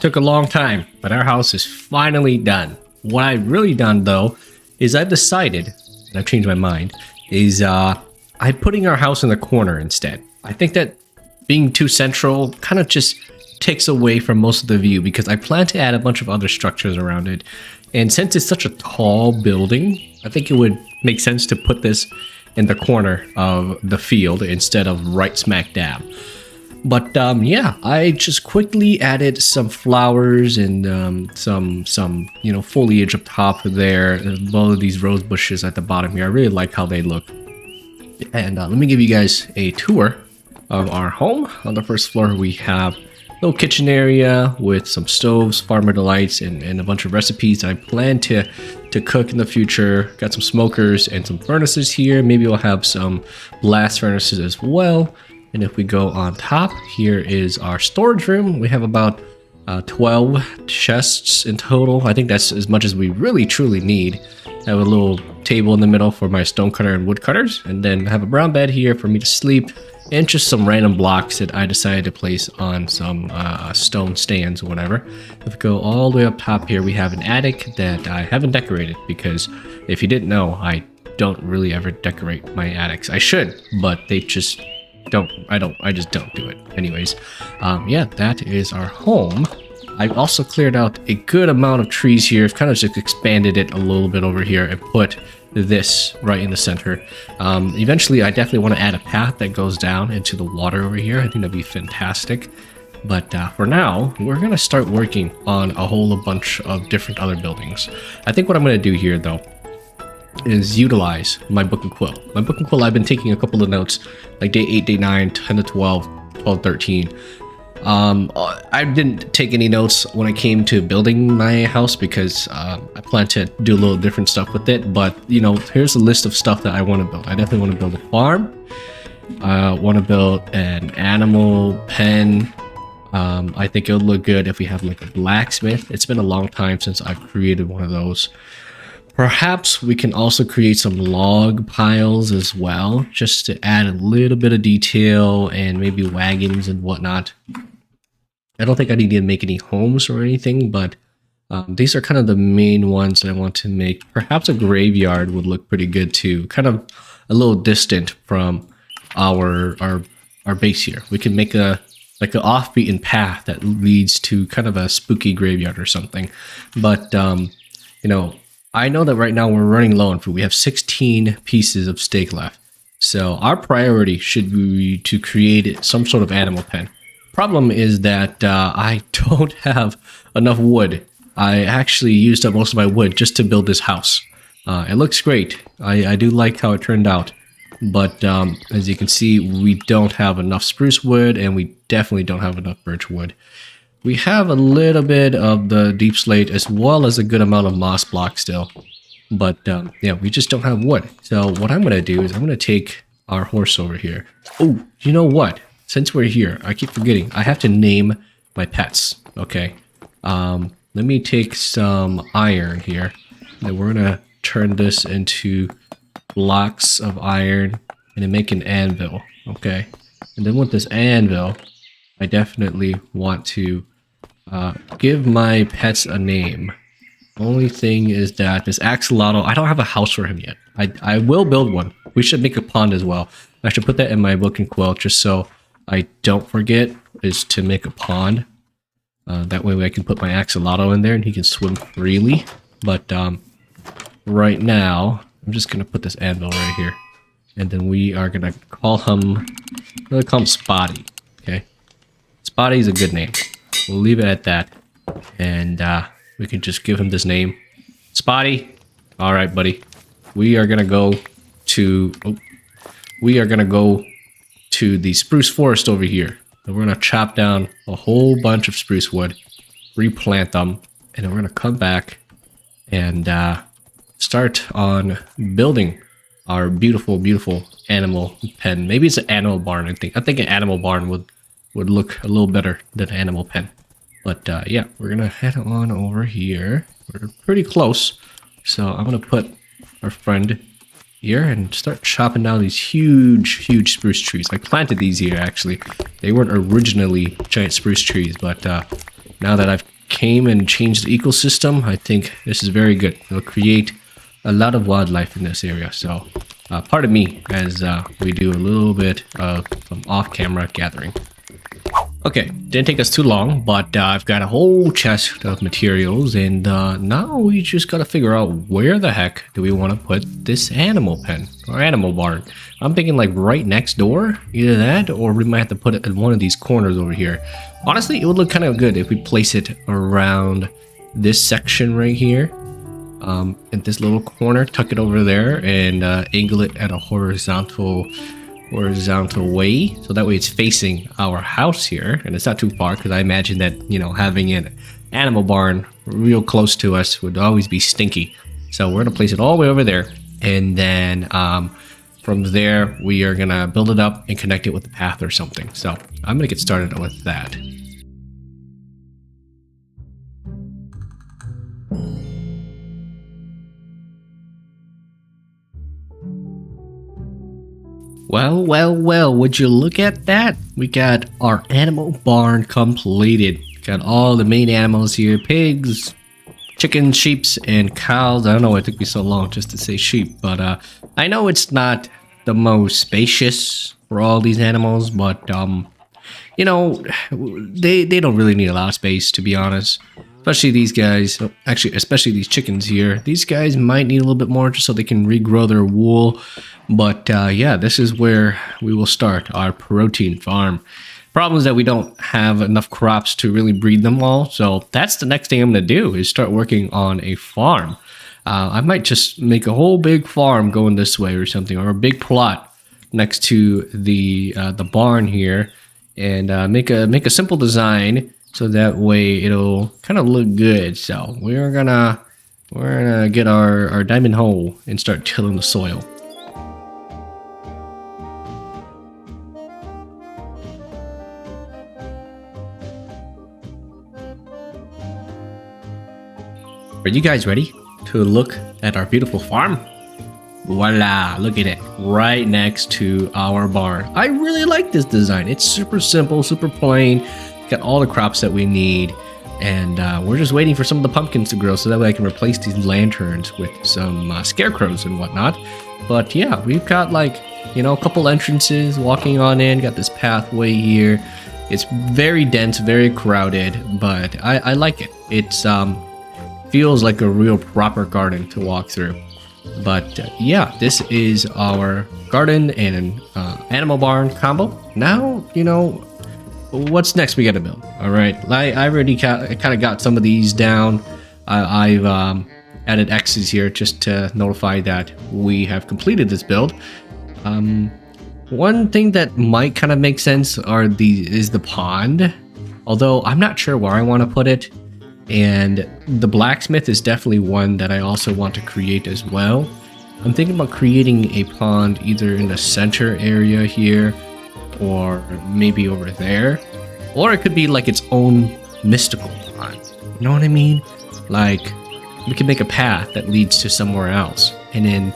took a long time, but our house is finally done. What I've really done though, is I've decided, and I've changed my mind, is I'm putting our house in the corner instead. I think that being too central kind of just takes away from most of the view because I plan to add a bunch of other structures around it. And since it's such a tall building, I think it would make sense to put this in the corner of the field instead of right smack dab. But yeah, I just quickly added some flowers and some foliage up top there, as well as these rose bushes at the bottom here. I really like how they look. And let me give you guys a tour of our home. On the first floor, we have little kitchen area with some stoves, farmer delights, and a bunch of recipes that I plan to cook in the future. Got some smokers and some furnaces here. Maybe we'll have some blast furnaces as well. And if we go on top, here is our storage room. We have about 12 chests in total. I think that's as much as we really truly need. I have a little table in the middle for my stone cutter and wood cutters, and then I have a brown bed here for me to sleep, and just some random blocks that I decided to place on some stone stands or whatever. If we go all the way up top here, we have an attic that I haven't decorated because if you didn't know, I don't really ever decorate my attics. I should, but they just don't. I just don't do it. Anyways, yeah, that is our home. I've also cleared out a good amount of trees here. I've kind of just expanded it a little bit over here and put this right in the center. Eventually, I definitely want to add a path that goes down into the water over here. I think that'd be fantastic. But for now, we're going to start working on a whole bunch of different other buildings. I think what I'm going to do here, though, is utilize my book and quill. My book and quill, I've been taking a couple of notes, like day 8, day 9, 10 to 12, 12, 13. I didn't take any notes when I came to building my house because I plan to do a little different stuff with it. But, here's a list of stuff that I want to build. I definitely want to build a farm. I want to build an animal pen. I think it would look good if we have like a blacksmith. It's been a long time since I've created one of those. Perhaps we can also create some log piles as well, just to add a little bit of detail and maybe wagons and whatnot. I don't think I need to make any homes or anything, but These are kind of the main ones that I want to make. Perhaps a graveyard would look pretty good too. Kind of a little distant from our base here. We can make a like an off-beaten path that leads to kind of a spooky graveyard or something. But you know, I know that right now we're running low on food. We have 16 pieces of steak left. So our priority should be to create some sort of animal pen. Problem is that I don't have enough wood. I actually used up most of my wood just to build this house. It looks great. I do like how it turned out. But as you can see, we don't have enough spruce wood, and we definitely don't have enough birch wood. We have a little bit of the deep slate as well as a good amount of moss block still. But yeah, we just don't have wood. So what I'm going to do is I'm going to take our horse over here. Oh, you know what? Since we're here, I keep forgetting. I have to name my pets. Okay. Let me take some iron here. And we're going to turn this into blocks of iron and then make an anvil. Okay. And then with this anvil, I definitely want to give my pets a name. Only thing is that this axolotl, I don't have a house for him yet. I will build one. We should make a pond as well. I should put that in my book and quill just so I don't forget is to make a pond. That way I can put my axolotl in there and he can swim freely. But right now, I'm just going to put this anvil right here. And then we are going to call him, I'm going to call him Spotty. Okay. Spotty is a good name. We'll leave it at that. And we can just give him this name. Spotty. All right, buddy. We are going to go to... we are going to go to the spruce forest over here. And we're going to chop down a whole bunch of spruce wood. Replant them. And then we're going to come back and start on building our beautiful, beautiful animal pen. Maybe it's an animal barn, I think. I think an animal barn would look a little better than an animal pen. But yeah, we're going to head on over here. We're pretty close. So I'm going to put our friend here and start chopping down these huge, huge spruce trees. I planted these here, actually. They weren't originally giant spruce trees, but now that I've came and changed the ecosystem, I think this is very good. It'll create a lot of wildlife in this area. So pardon me as we do a little bit of some off-camera gathering. Okay, didn't take us too long, but I've got a whole chest of materials, and now we just gotta figure out where the heck do we want to put this animal pen or animal barn. I'm thinking like right next door, either that, or we might have to put it in one of these corners over here. Honestly, it would look kind of good if we place it around this section right here, in this little corner, tuck it over there, and angle it at a horizontal way, so that way it's facing our house here and it's not too far, because I imagine that, you know, having an animal barn real close to us would always be stinky. So we're gonna place it all the way over there, and then from there we are gonna build it up and connect it with the path or something. So I'm gonna get started with that. Well, well, well, would you look at that? We got our animal barn completed. Got all the main animals here: pigs, chickens, sheep, and cows. I don't know why it took me so long just to say sheep, but I know it's not the most spacious for all these animals, but you know, they don't really need a lot of space, to be honest. Especially these guys, actually, especially these chickens here. These guys might need a little bit more just so they can regrow their wool. But yeah, this is where we will start our protein farm. Problem is that we don't have enough crops to really breed them all. So that's the next thing I'm going to do, is start working on a farm. I might just make a whole big farm going this way or something, or a big plot next to the barn here, and make a simple design. So that way it'll kind of look good. So we're gonna get our diamond hole and start tilling the soil. Are you guys ready to look at our beautiful farm? Voila, look at it, right next to our barn. I really like this design. It's super simple, super plain. Got all the crops that we need. And we're just waiting for some of the pumpkins to grow so that way I can replace these lanterns with some scarecrows and whatnot. But yeah, we've got like, you know, a couple entrances walking on in, got this pathway here. It's very dense, very crowded, but I like it. It's feels like a real proper garden to walk through. But yeah, this is our garden and animal barn combo. Now, you know, what's next we gotta build? All right, I already kind of got some of these down. I've added X's here just to notify that we have completed this build. One thing that might kind of make sense is the pond, although I'm not sure where I want to put it. And the blacksmith is definitely one that I also want to create as well. I'm thinking about creating a pond either in the center area here or maybe over there. Or it could be like its own mystical pond. You know what I mean? Like we could make a path that leads to somewhere else. And then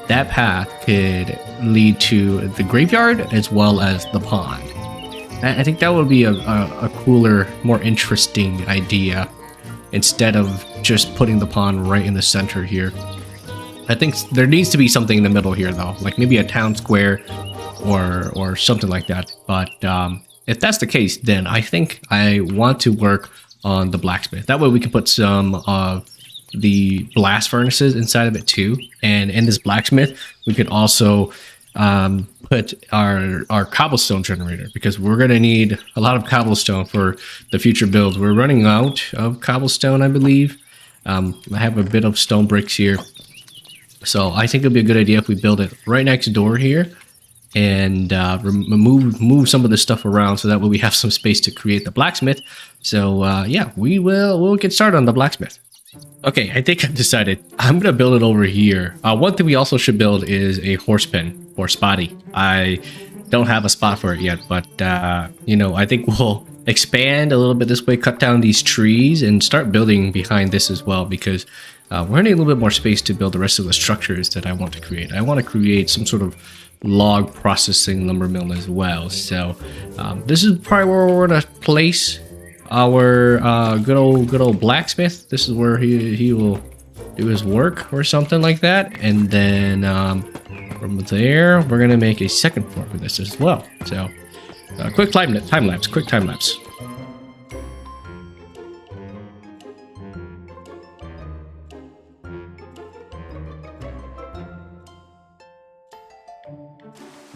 that path could lead to the graveyard as well as the pond. I think that would be a cooler, more interesting idea instead of just putting the pond right in the center here. I think there needs to be something in the middle here though, like maybe a town square or something like that. But if that's the case, then I think I want to work on the blacksmith. That way we can put some of the blast furnaces inside of it too. And in this blacksmith, we could also put our cobblestone generator, because we're going to need a lot of cobblestone for the future builds. We're running out of cobblestone, I believe. I have a bit of stone bricks here. So I think it'd be a good idea if we build it right next door here and move some of this stuff around so that way we have some space to create the blacksmith. So yeah, we'll get started on the blacksmith. Okay, I think I've decided I'm gonna build it over here. One thing we also should build is a horse pen or spotty. I don't have a spot for it yet, but you know, I think we'll expand a little bit this way, cut down these trees, and start building behind this as well, because we're gonna need a little bit more space to build the rest of the structures that I want to create. I want to create some sort of log processing lumber mill as well. So this is probably where we're gonna place our good old blacksmith. This is where he will do his work or something like that. And then from there, we're gonna make a second floor for this as well. So quick time lapse.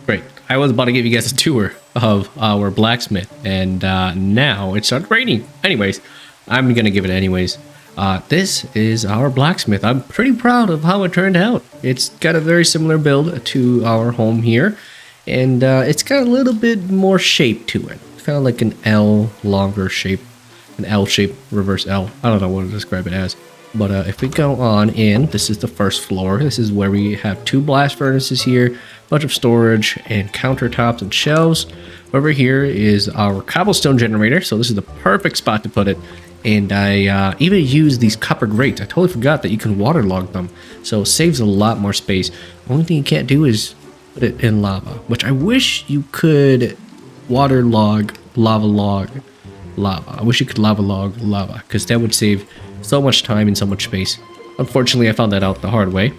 Great. I was about to give you guys a tour of our blacksmith, and now it started raining. Anyways, I'm gonna give it anyways. This is our blacksmith. I'm pretty proud of how it turned out. It's got a very similar build to our home here, and it's got a little bit more shape to it. It's kind of like an L longer shape, an L shape, reverse L. I don't know what to describe it as. But if we go on in, this is the first floor. This is where we have 2 blast furnaces here, a bunch of storage and countertops and shelves. Over here is our cobblestone generator, so this is the perfect spot to put it. And I even use these copper grates. I totally forgot that you can waterlog them, so it saves a lot more space. Only thing you can't do is put it in lava, which I wish you could waterlog, lava. I wish you could lava, because that would save so much time and so much space. Unfortunately, I found that out the hard way.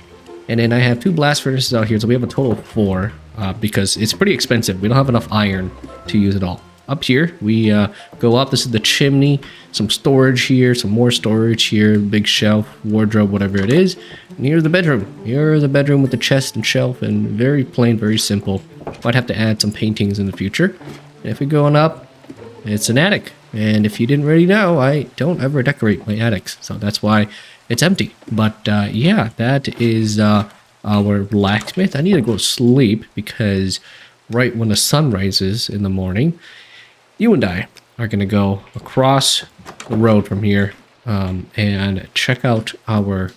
And then I have 2 blast furnaces out here, so we have a total of 4, because it's pretty expensive. We don't have enough iron to use it all. Up here, we go up. This is the chimney, some storage here, some more storage here, big shelf, wardrobe, whatever it is. And here's the bedroom. Here's the bedroom with the chest and shelf, and very plain, very simple. Might have to add some paintings in the future. And if we go on up, it's an attic. And if you didn't already know, I don't ever decorate my attics, so that's why it's empty. But yeah, that is our blacksmith. I need to go to sleep because right when the sun rises in the morning, you and I are going to go across the road from here and check out our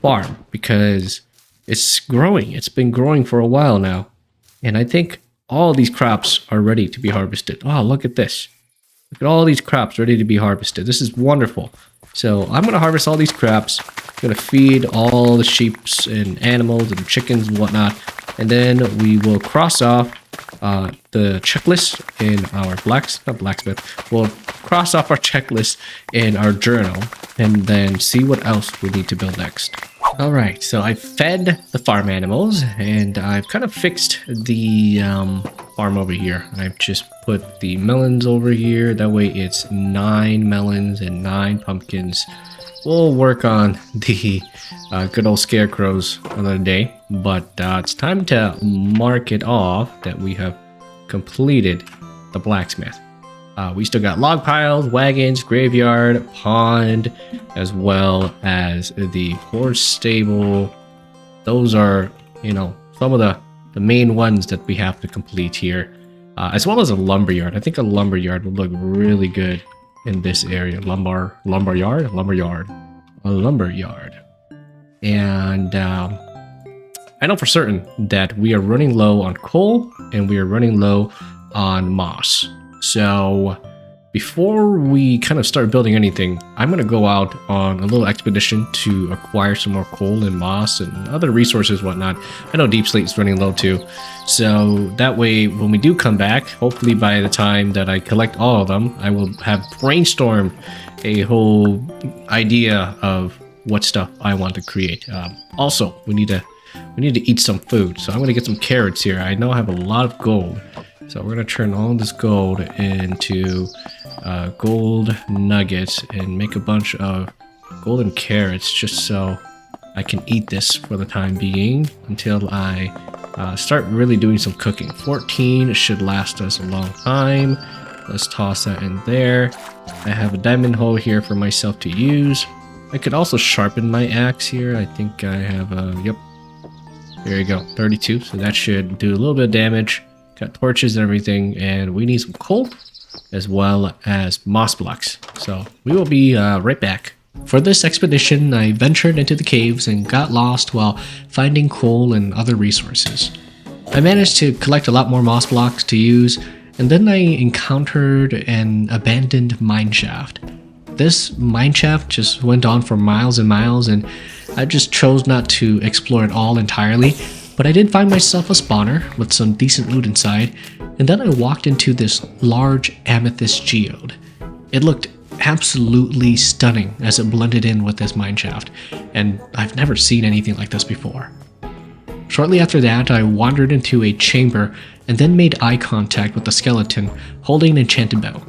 farm, because it's growing. It's been growing for a while now, and I think all these crops are ready to be harvested. Oh, look at this. Look at all these crops ready to be harvested. This is wonderful. So I'm going to harvest all these crops. I'm going to feed all the sheep and animals and chickens and whatnot. And then we will cross off the checklist in our blacksmith. We'll cross off our checklist in our journal and then see what else we need to build next. All right, so I fed the farm animals and I've kind of fixed the farm over here. I've just put the melons over here. That way it's 9 melons and 9 pumpkins. We'll work on the good old scarecrows another day, but it's time to mark it off that we have completed the blacksmith. We still got log piles, wagons, graveyard, pond, as well as the horse stable. Those are, you know, some of the main ones that we have to complete here, as well as a lumberyard. I think a lumberyard would look really good in this area. Lumberyard. And I know for certain that we are running low on coal and we are running low on moss. So before we kind of start building anything, I'm going to go out on a little expedition to acquire some more coal and moss and other resources, whatnot. I know Deep Slate is running low too. So that way, when we do come back, hopefully by the time that I collect all of them, I will have brainstormed a whole idea of what stuff I want to create. Also, we need to eat some food. So I'm going to get some carrots here. I know I have a lot of gold. So we're going to turn all this gold into gold nuggets and make a bunch of golden carrots just so I can eat this for the time being until I start really doing some cooking. 14 should last us a long time. Let's toss that in there. I have a diamond hole here for myself to use. I could also sharpen my axe here. I think I have yep. There you go, 32. So that should do a little bit of damage. Got torches and everything, and we need some coal as well as moss blocks. So we will be right back. For this expedition, I ventured into the caves and got lost while finding coal and other resources. I managed to collect a lot more moss blocks to use, and then I encountered an abandoned mine shaft. This mine shaft just went on for miles and miles, and I just chose not to explore it all entirely. But I did find myself a spawner with some decent loot inside, and then I walked into this large amethyst geode. It looked absolutely stunning as it blended in with this mineshaft, and I've never seen anything like this before. Shortly after that, I wandered into a chamber and then made eye contact with the skeleton holding an enchanted bow.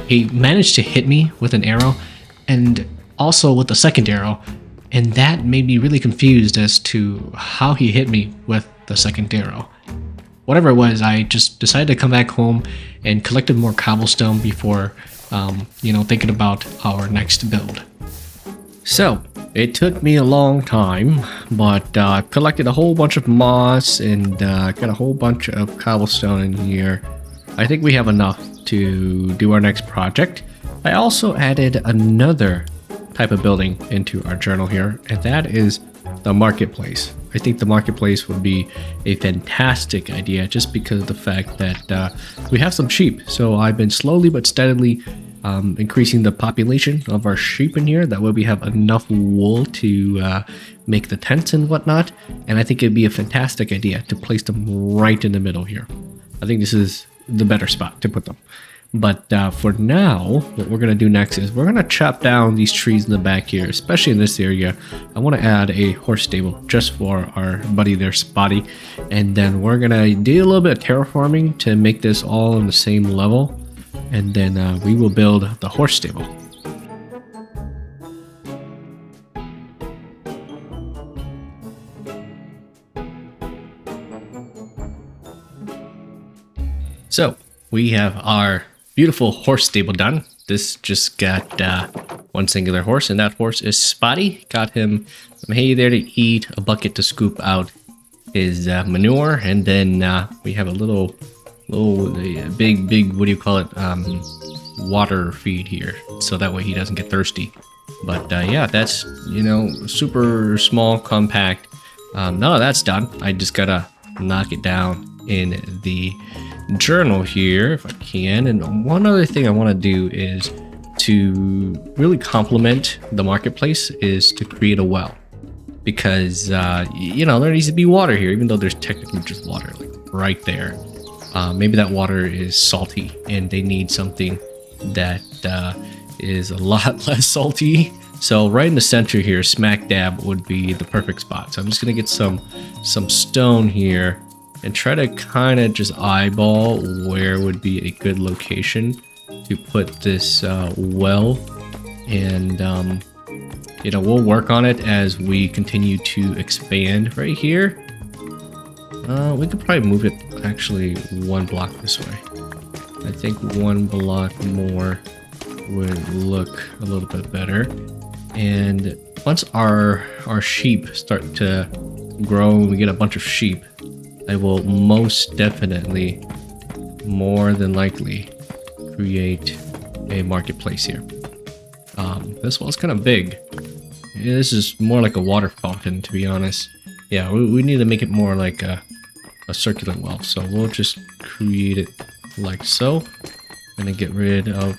He managed to hit me with an arrow and also with a second arrow, and that made me really confused as to how he hit me with the second arrow. Whatever it was, I just decided to come back home and collected more cobblestone before, thinking about our next build. So, it took me a long time, but I collected a whole bunch of moss and got a whole bunch of cobblestone in here. I think we have enough to do our next project. I also added another type of building into our journal here, and that is the marketplace. I think the marketplace would be a fantastic idea just because of the fact that we have some sheep. So I've been slowly but steadily increasing the population of our sheep in here. That way we have enough wool to make the tents and whatnot. And I think it'd be a fantastic idea to place them right in the middle here. I think this is the better spot to put them. But for now, what we're going to do next is we're going to chop down these trees in the back here, especially in this area. I want to add a horse stable just for our buddy there, Spotty. And then we're going to do a little bit of terraforming to make this all on the same level. And then we will build the horse stable. So we have our beautiful horse stable done. This just got one singular horse, and that horse is Spotty. Got him some hay there to eat, a bucket to scoop out his manure, and then we have a little big, what do you call it, water feed here, so that way he doesn't get thirsty. But yeah, that's, super small, compact. Now that that's done, I just gotta knock it down in the journal here if I can. And one other thing I want to do is to really complement the marketplace is to create a well, because you know, there needs to be water here, even though there's technically just water like right there. Maybe that water is salty and they need something that is a lot less salty. So right in the center here, smack dab would be the perfect spot. So I'm just gonna get some stone here and try to kind of just eyeball where would be a good location to put this well. And you know, we'll work on it as we continue to expand right here. We could probably move it actually one block this way. I think one block more would look a little bit better. And once our sheep start to grow and we get a bunch of sheep, I will most definitely, more than likely, create a marketplace here. This well's kind of big. Yeah, this is more like a water fountain, to be honest. Yeah, we need to make it more like a circular well. So we'll just create it like so. And then get rid of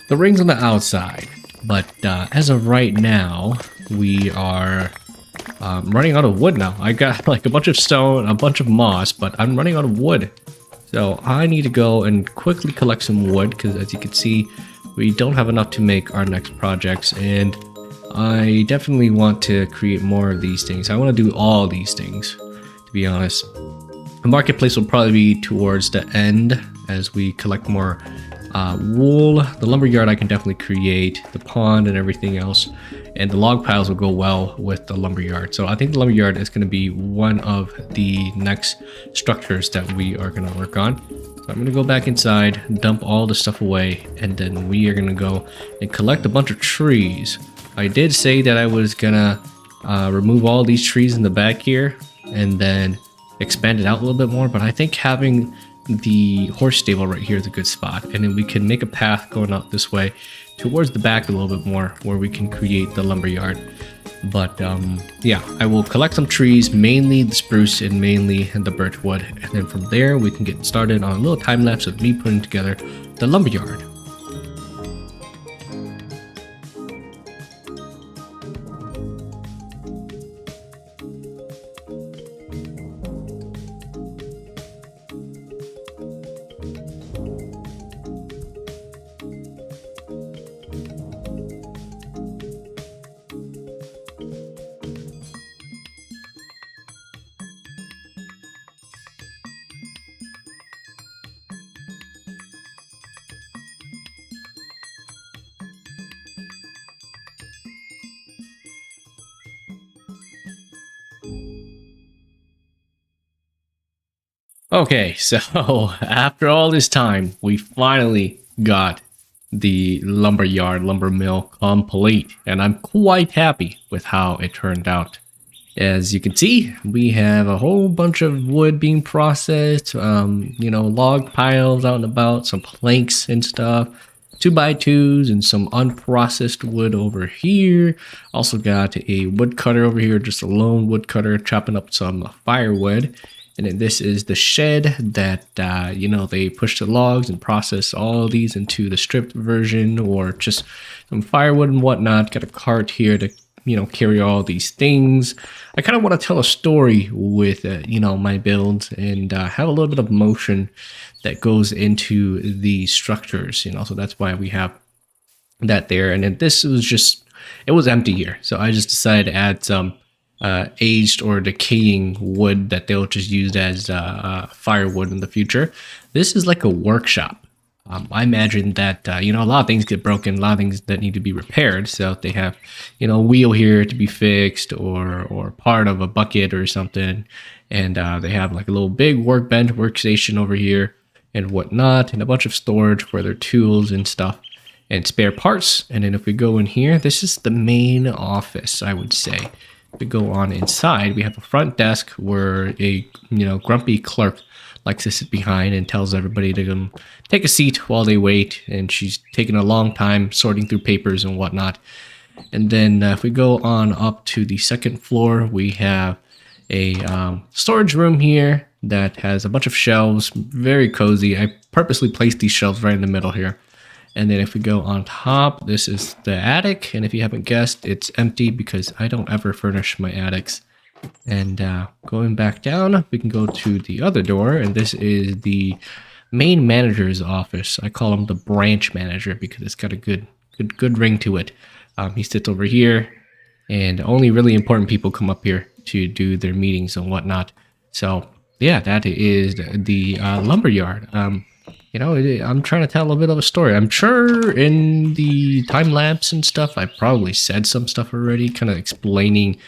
the rings on the outside. But as of right now, we are running out of wood now. I got like a bunch of stone, a bunch of moss, but I'm running out of wood. So I need to go and quickly collect some wood because as you can see, we don't have enough to make our next projects. And I definitely want to create more of these things. I want to do all these things, to be honest. The marketplace will probably be towards the end as we collect more wool. The lumberyard I can definitely create, the pond and everything else, and the log piles will go well with the lumberyard. So I think the lumberyard is going to be one of the next structures that we are going to work on. So I'm going to go back inside, dump all the stuff away, and then we are going to go and collect a bunch of trees. I did say that I was going to remove all these trees in the back here and then expand it out a little bit more, but I think having the horse stable right here is a good spot, and then we can make a path going out this way towards the back a little bit more where we can create the lumberyard. But yeah, I will collect some trees, mainly the spruce and mainly the birch wood, and then from there we can get started on a little time lapse of me putting together the lumberyard. Okay, so after all this time, we finally got the lumberyard, lumber mill complete, and I'm quite happy with how it turned out. As you can see, we have a whole bunch of wood being processed, you know, log piles out and about, some planks and stuff, 2x2s and some unprocessed wood over here. Also got a wood cutter over here, just a lone wood cutter chopping up some firewood. And then this is the shed that, you know, they push the logs and process all these into the stripped version or just some firewood and whatnot. Got a cart here to, you know, carry all these things. I kind of want to tell a story with, you know, my builds and have a little bit of motion that goes into the structures, you know, so that's why we have that there. And then this was just, it was empty here. So I just decided to add some aged or decaying wood that they'll just use as firewood in the future. This is like a workshop. I imagine that, you know, a lot of things get broken, a lot of things that need to be repaired. So they have, you know, a wheel here to be fixed or part of a bucket or something. And they have like a little big workbench, workstation over here and whatnot, and a bunch of storage for their tools and stuff and spare parts. And then if we go in here, this is the main office, I would say. To go on inside, we have a front desk where a, you know, grumpy clerk likes to sit behind and tells everybody to take a seat while they wait, and she's taking a long time sorting through papers and whatnot. And then if we go on up to the second floor, we have a storage room here that has a bunch of shelves, very cozy. I purposely placed these shelves right in the middle here. And then if we go on top, this is the attic. And if you haven't guessed, it's empty because I don't ever furnish my attics. And going back down, we can go to the other door, and this is the main manager's office. I call him the branch manager because it's got a good ring to it. He sits over here, and only really important people come up here to do their meetings and whatnot. So yeah, that is the lumber yard. You know, I'm trying to tell a bit of a story. I'm sure in the time lapse and stuff, I probably said some stuff already, kind of explaining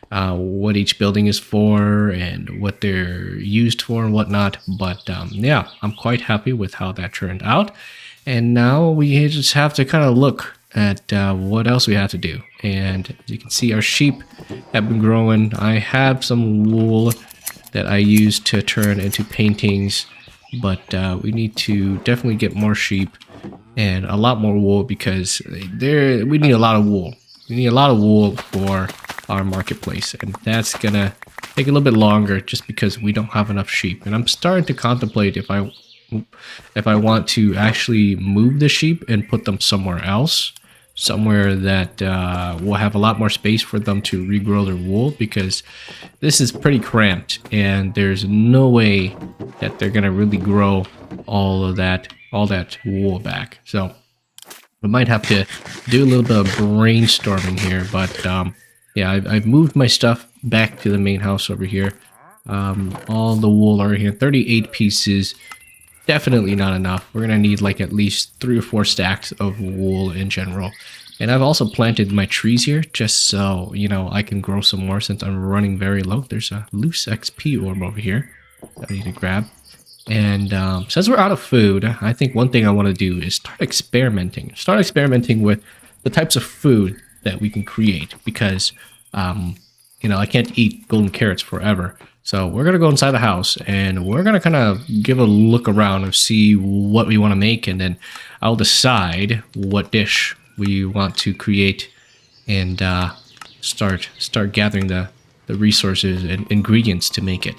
what each building is for and what they're used for and whatnot. But yeah, I'm quite happy with how that turned out. And now we just have to kind of look at what else we have to do. And as you can see, our sheep have been growing. I have some wool that I use to turn into paintings, but we need to definitely get more sheep and a lot more wool because we need a lot of wool. We need a lot of wool for our marketplace, and that's gonna take a little bit longer just because we don't have enough sheep. And I'm starting to contemplate if I want to actually move the sheep and put them somewhere else, somewhere that will have a lot more space for them to regrow their wool, because this is pretty cramped and there's no way that they're gonna really grow all that wool back. So we might have to do a little bit of brainstorming here, but yeah, I've moved my stuff back to the main house over here. All the wool are here, 38 pieces. Definitely not enough. We're gonna need like at least 3 or 4 stacks of wool in general. And I've also planted my trees here just so, you know, I can grow some more since I'm running very low. There's a loose XP orb over here that I need to grab. And since we're out of food, I think one thing I want to do is start experimenting. Start experimenting with the types of food that we can create, because you know, I can't eat golden carrots forever. So we're gonna go inside the house and we're gonna kind of give a look around and see what we want to make, and then I'll decide what dish we want to create and start gathering the resources and ingredients to make it.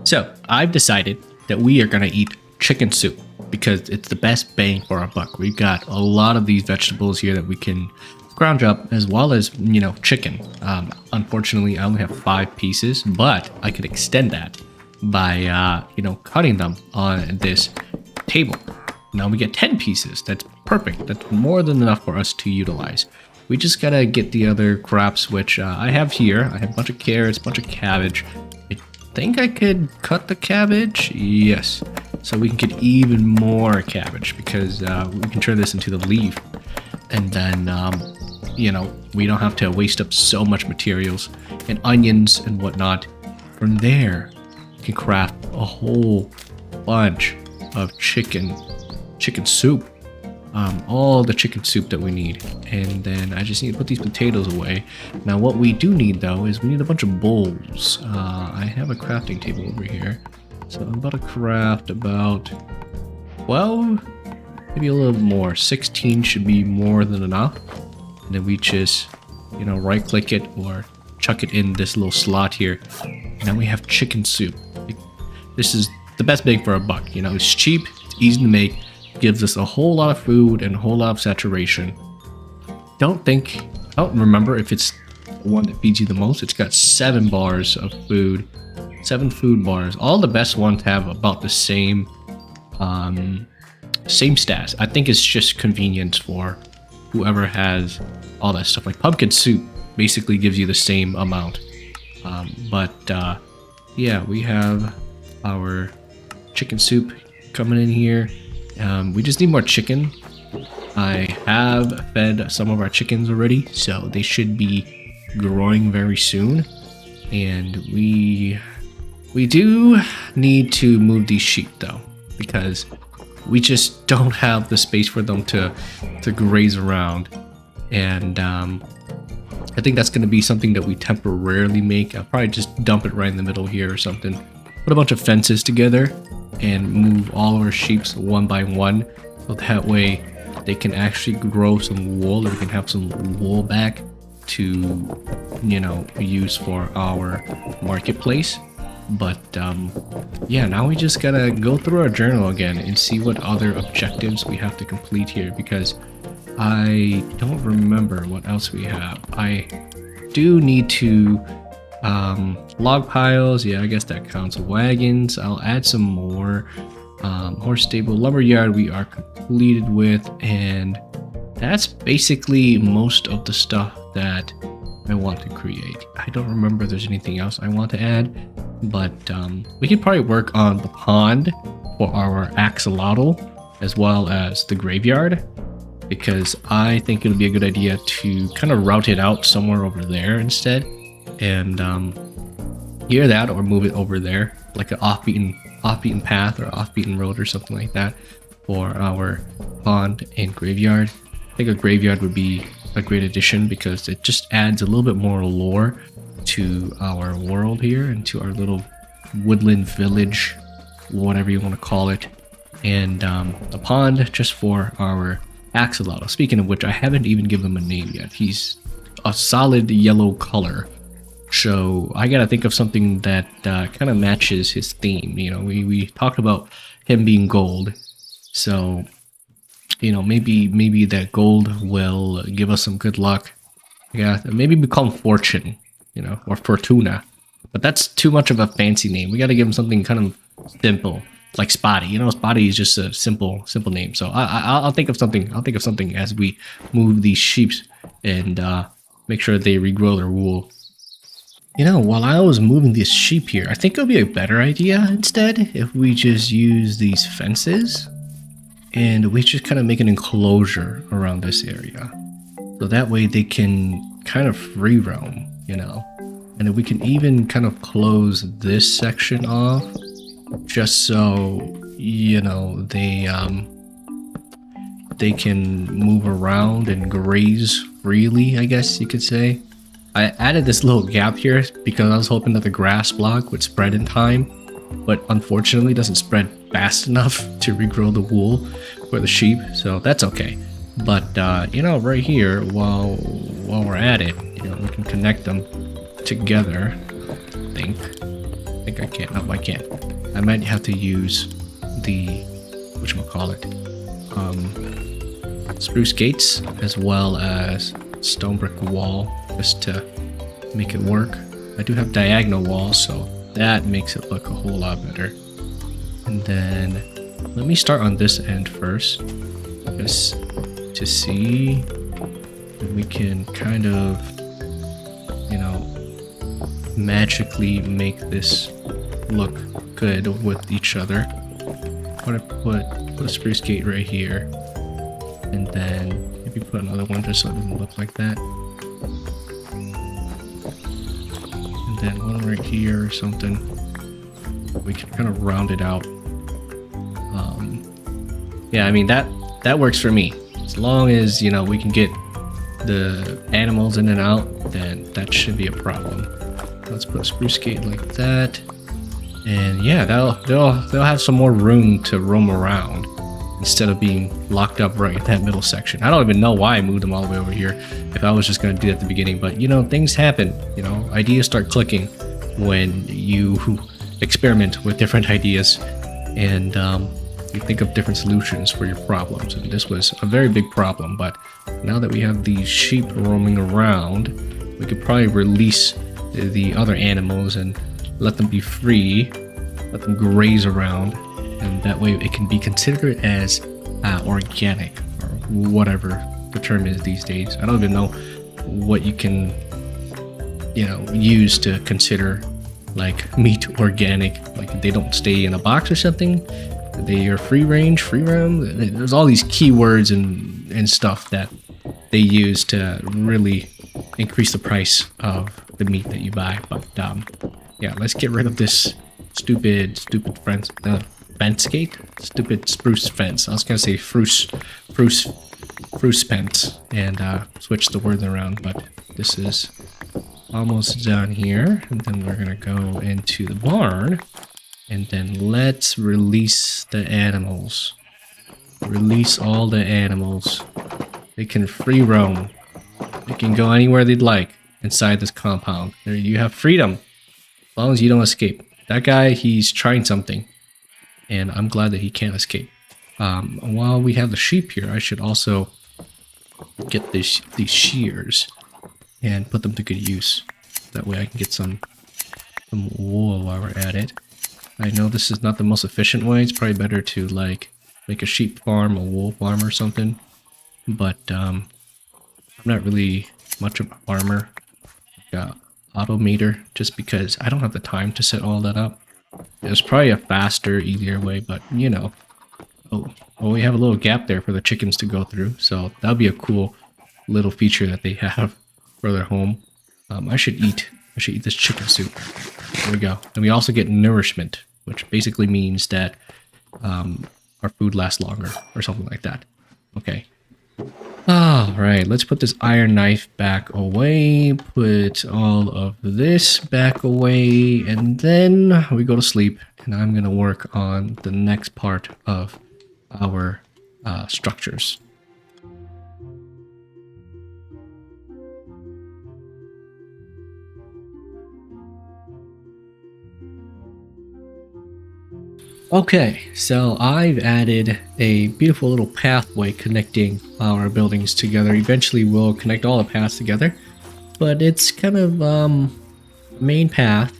So I've decided that we are gonna eat chicken soup because it's the best bang for our buck. We've got a lot of these vegetables here that we can ground up, as well as, you know, chicken. Unfortunately, I only have 5 pieces, but I could extend that by, you know, cutting them on this table. Now we get 10 pieces. That's perfect. That's more than enough for us to utilize. We just gotta get the other crops, which I have here. I have a bunch of carrots, a bunch of cabbage. I think I could cut the cabbage. Yes. So we can get even more cabbage because we can turn this into the leaf. And then, you know, we don't have to waste up so much materials and onions and whatnot. From there, we can craft a whole bunch of chicken soup. All the chicken soup that we need. And then I just need to put these potatoes away. Now what we do need though is we need a bunch of bowls. I have a crafting table over here. So I'm about to craft about 12, maybe a little more. 16 should be more than enough. And then we just, you know, right click it or chuck it in this little slot here. Now we have chicken soup. This is the best bang for a buck. You know, it's cheap, it's easy to make, gives us a whole lot of food and a whole lot of saturation. I don't remember if it's the one that feeds you the most. It's got 7 bars of food, 7 food bars. All the best ones have about the same stats. I think it's just convenience for whoever has all that stuff. Like pumpkin soup basically gives you the same amount. Yeah, we have our chicken soup coming in here. We just need more chicken. I have fed some of our chickens already, so they should be growing very soon. And we do need to move these sheep though, because we just don't have the space for them to graze around. And I think that's going to be something that we temporarily make. I'll probably just dump it right in the middle here or something. Put a bunch of fences together and move all of our sheep one by one, so that way they can actually grow some wool, and we can have some wool back to, you know, use for our marketplace. But yeah, now we just gotta go through our journal again and see what other objectives we have to complete here, because I don't remember what else we have. I do need to log piles. Yeah, I guess that counts. Wagons. I'll add some more. Horse stable, lumber yard we are completed with, and that's basically most of the stuff that I want to create. I don't remember if there's anything else I want to add, but we could probably work on the pond for our axolotl as well as the graveyard, because I think it would be a good idea to kind of route it out somewhere over there instead, and either that or move it over there like an off-beaten path or off-beaten road or something like that for our pond and graveyard. I think a graveyard would be a great addition because it just adds a little bit more lore to our world here and to our little woodland village, whatever you want to call it. And a pond just for our axolotl. Speaking of which, I haven't even given him a name yet. He's a solid yellow color. So I gotta think of something that kind of matches his theme. You know, we talked about him being gold, so you know, maybe that gold will give us some good luck. Yeah, maybe we call him Fortune, you know, or Fortuna, but that's too much of a fancy name. We gotta give him something kind of simple, like Spotty. You know, Spotty is just a simple name. So I'll think of something. I'll think of something as we move these sheep and make sure they regrow their wool. You know, while I was moving these sheep here, I think it would be a better idea instead if we just use these fences and we just kind of make an enclosure around this area. So that way they can kind of free roam, you know. And then we can even kind of close this section off just so, you know, they can move around and graze freely, I guess you could say. I added this little gap here because I was hoping that the grass block would spread in time, but unfortunately doesn't spread fast enough to regrow the wool for the sheep, so that's okay. But you know, right here, while we're at it, you know, we can connect them together. I think I can't. No, I can't. I might have to use the whatchamacallit, spruce gates as well as stone brick wall just to make it work. I do have diagonal walls, so that makes it look a whole lot better. And then let me start on this end first, just to see if we can kind of, you know, magically make this look good with each other. I'm gonna put a spruce gate right here, and then maybe put another one just so it doesn't look like that. And then one right here or something. We can kind of round it out. Yeah, I mean that works for me. As long as, you know, we can get the animals in and out, then that should be a problem. Let's put a spruce gate like that. And yeah, they'll have some more room to roam around instead of being locked up right in that middle section. I don't even know why I moved them all the way over here if I was just going to do it at the beginning, but you know, things happen. You know, ideas start clicking when you experiment with different ideas and you think of different solutions for your problems. And this was a very big problem, but now that we have these sheep roaming around, we could probably release the other animals and let them be free, let them graze around, and that way it can be considered as organic, or whatever the term is these days. I don't even know what you can, you know, use to consider like meat organic. Like they don't stay in a box or something. They are free range, free roam. There's all these keywords and stuff that they use to really increase the price of the meat that you buy. But yeah, let's get rid of this stupid fence gate. Stupid spruce fence. I was gonna say spruce fence and switch the words around, but this is almost done here. And then we're gonna go into the barn, and then let's release the animals. Release all the animals. They can free roam. They can go anywhere they'd like inside this compound. There, you have freedom, as long as you don't escape. that guy, he's trying something, and I'm glad that he can't escape. While we have the sheep here, I should also get these shears and put them to good use. That way I can get some wool while we're at it. I know this is not the most efficient way. It's probably better to like make a sheep farm, a wool farm or something. But I'm not really much of a farmer. Got automator just because I don't have the time to set all that up. There's probably a faster, easier way, but you know. Oh, well, we have a little gap there for the chickens to go through, so that'll be a cool little feature that they have for their home. I should eat this chicken soup. There we go. And we also get nourishment, which basically means that our food lasts longer or something like that. Okay. Alright, let's put this iron knife back away, put all of this back away, and then we go to sleep, and I'm going to work on the next part of our structures. Okay, so I've added a beautiful little pathway connecting our buildings together. Eventually we'll connect all the paths together, but it's kind of main path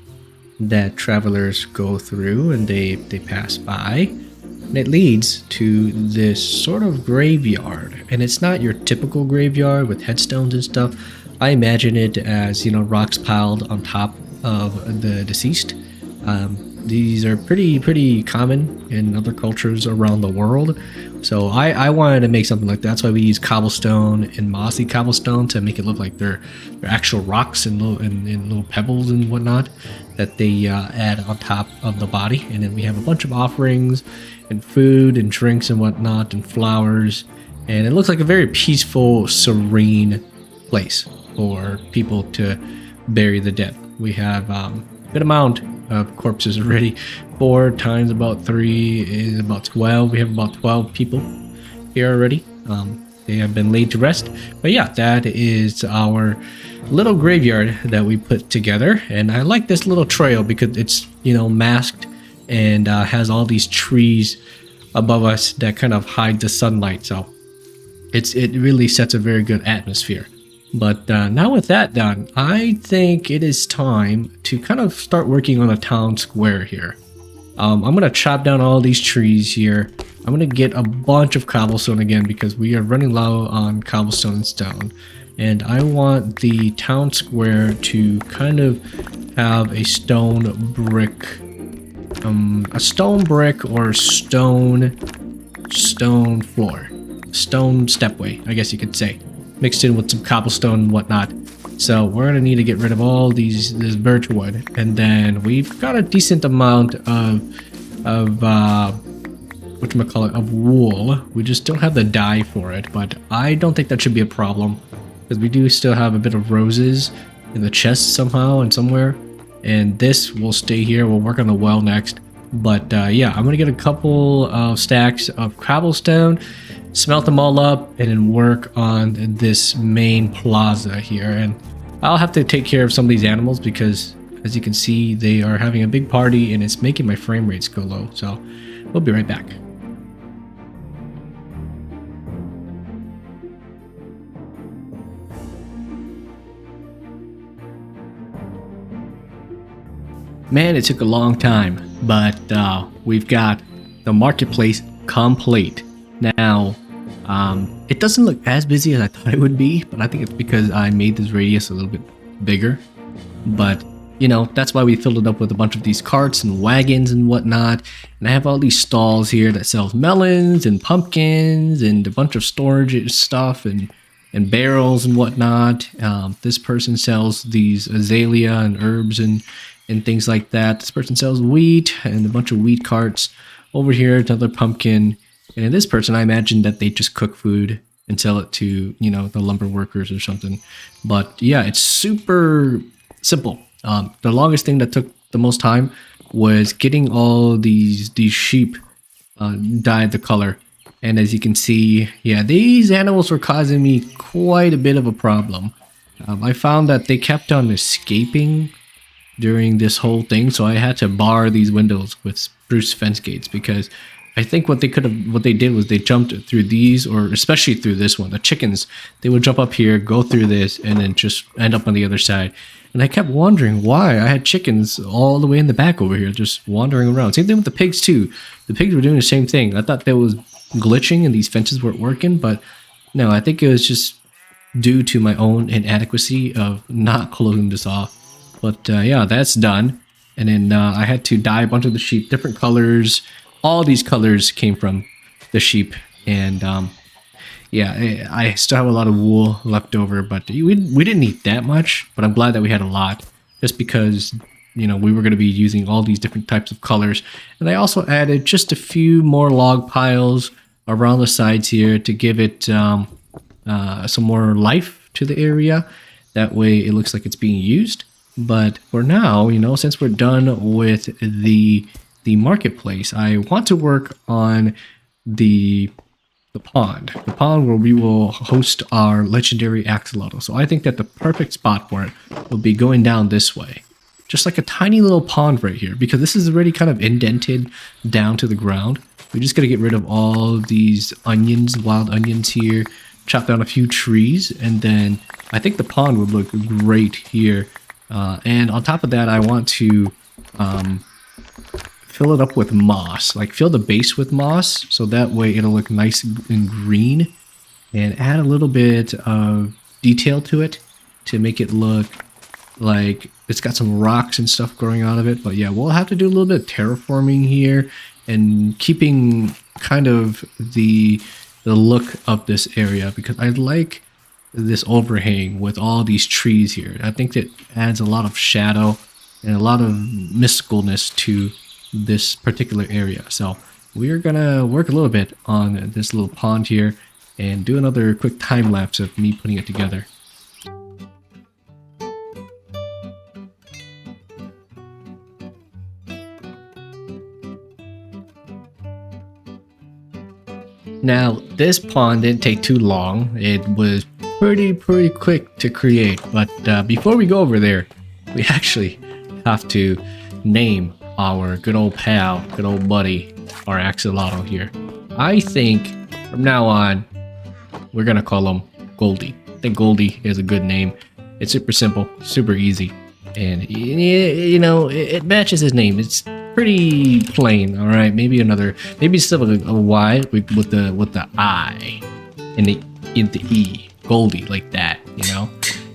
that travelers go through and they pass by. And it leads to this sort of graveyard. And it's not your typical graveyard with headstones and stuff. I imagine it as, you know, rocks piled on top of the deceased. These are pretty common in other cultures around the world. So I wanted to make something like that. That's why we use cobblestone and mossy cobblestone to make it look like they're actual rocks and little pebbles and whatnot that they add on top of the body. And then we have a bunch of offerings and food and drinks and whatnot and flowers. And it looks like a very peaceful, serene place for people to bury the dead. We have a good amount of corpses already. 4 times about 3 is about 12. We have about 12 people here already. They have been laid to rest. But yeah, that is our little graveyard that we put together. And I like this little trail because it's, you know, masked and has all these trees above us that kind of hide the sunlight. So it really sets a very good atmosphere. But now with that done, I think it is time to kind of start working on a town square here. I'm going to chop down all these trees here. I'm going to get a bunch of cobblestone again because we are running low on cobblestone and stone. And I want the town square to kind of have a stone brick or stone floor. Stone stepway, I guess you could say. Mixed in with some cobblestone and whatnot. So we're gonna need to get rid of all this birch wood, and then we've got a decent amount of wool. We just don't have the dye for it, but I don't think that should be a problem because we do still have a bit of roses in the chest somehow and somewhere, and this will stay here. We'll work on the well next, but yeah, I'm gonna get a couple of stacks of cobblestone, smelt them all up, and then work on this main plaza here. And I'll have to take care of some of these animals because, as you can see, they are having a big party and it's making my frame rates go low. So we'll be right back. Man, it took a long time, but we've got the marketplace complete. Now, it doesn't look as busy as I thought it would be, but I think it's because I made this radius a little bit bigger. But, you know, that's why we filled it up with a bunch of these carts and wagons and whatnot. And I have all these stalls here that sells melons and pumpkins and a bunch of storage stuff and barrels and whatnot. This person sells these azalea and herbs and things like that. This person sells wheat and a bunch of wheat carts. Over here, another pumpkin. And in this person, I imagine that they just cook food and sell it to, you know, the lumber workers or something. But yeah, it's super simple. The longest thing that took the most time was getting all these sheep dyed the color. And as you can see, yeah, these animals were causing me quite a bit of a problem. I found that they kept on escaping during this whole thing, so I had to bar these windows with spruce fence gates because I think what they did was they jumped through these, or especially through this one. The chickens, they would jump up here, go through this, and then just end up on the other side. And I kept wondering why I had chickens all the way in the back over here, just wandering around. Same thing with the pigs too. The pigs were doing the same thing. I thought that was glitching and these fences weren't working, but no, I think it was just due to my own inadequacy of not closing this off. But yeah, that's done. And then I had to dye a bunch of the sheep different colors. All these colors came from the sheep. And yeah, I still have a lot of wool left over, but we didn't need that much. But I'm glad that we had a lot, just because, you know, we were going to be using all these different types of colors. And I also added just a few more log piles around the sides here to give it some more life to the area. That way it looks like it's being used. But for now, you know, since we're done with the marketplace, I want to work on the pond. The pond where we will host our legendary axolotl. So I think that the perfect spot for it will be going down this way. Just like a tiny little pond right here, because this is already kind of indented down to the ground. We just got to get rid of all these onions, wild onions here, chop down a few trees, and then I think the pond would look great here. And on top of that, I want to fill it up with moss, like fill the base with moss, so that way it'll look nice and green, and add a little bit of detail to it to make it look like it's got some rocks and stuff growing out of it. But yeah, we'll have to do a little bit of terraforming here and keeping kind of the look of this area, because I like this overhang with all these trees here. I think that adds a lot of shadow and a lot of mysticalness to this particular area. So we're gonna work a little bit on this little pond here and do another quick time lapse of me putting it together. Now, this pond didn't take too long. It was pretty quick to create, but before we go over there, we actually have to name our good old pal, good old buddy, our axolotl here. I think from now on, we're gonna call him Goldie. I think Goldie is a good name. It's super simple, super easy, and you know, it matches his name. It's pretty plain. All right, maybe still a Y with the I in the E, Goldie, like that. You know,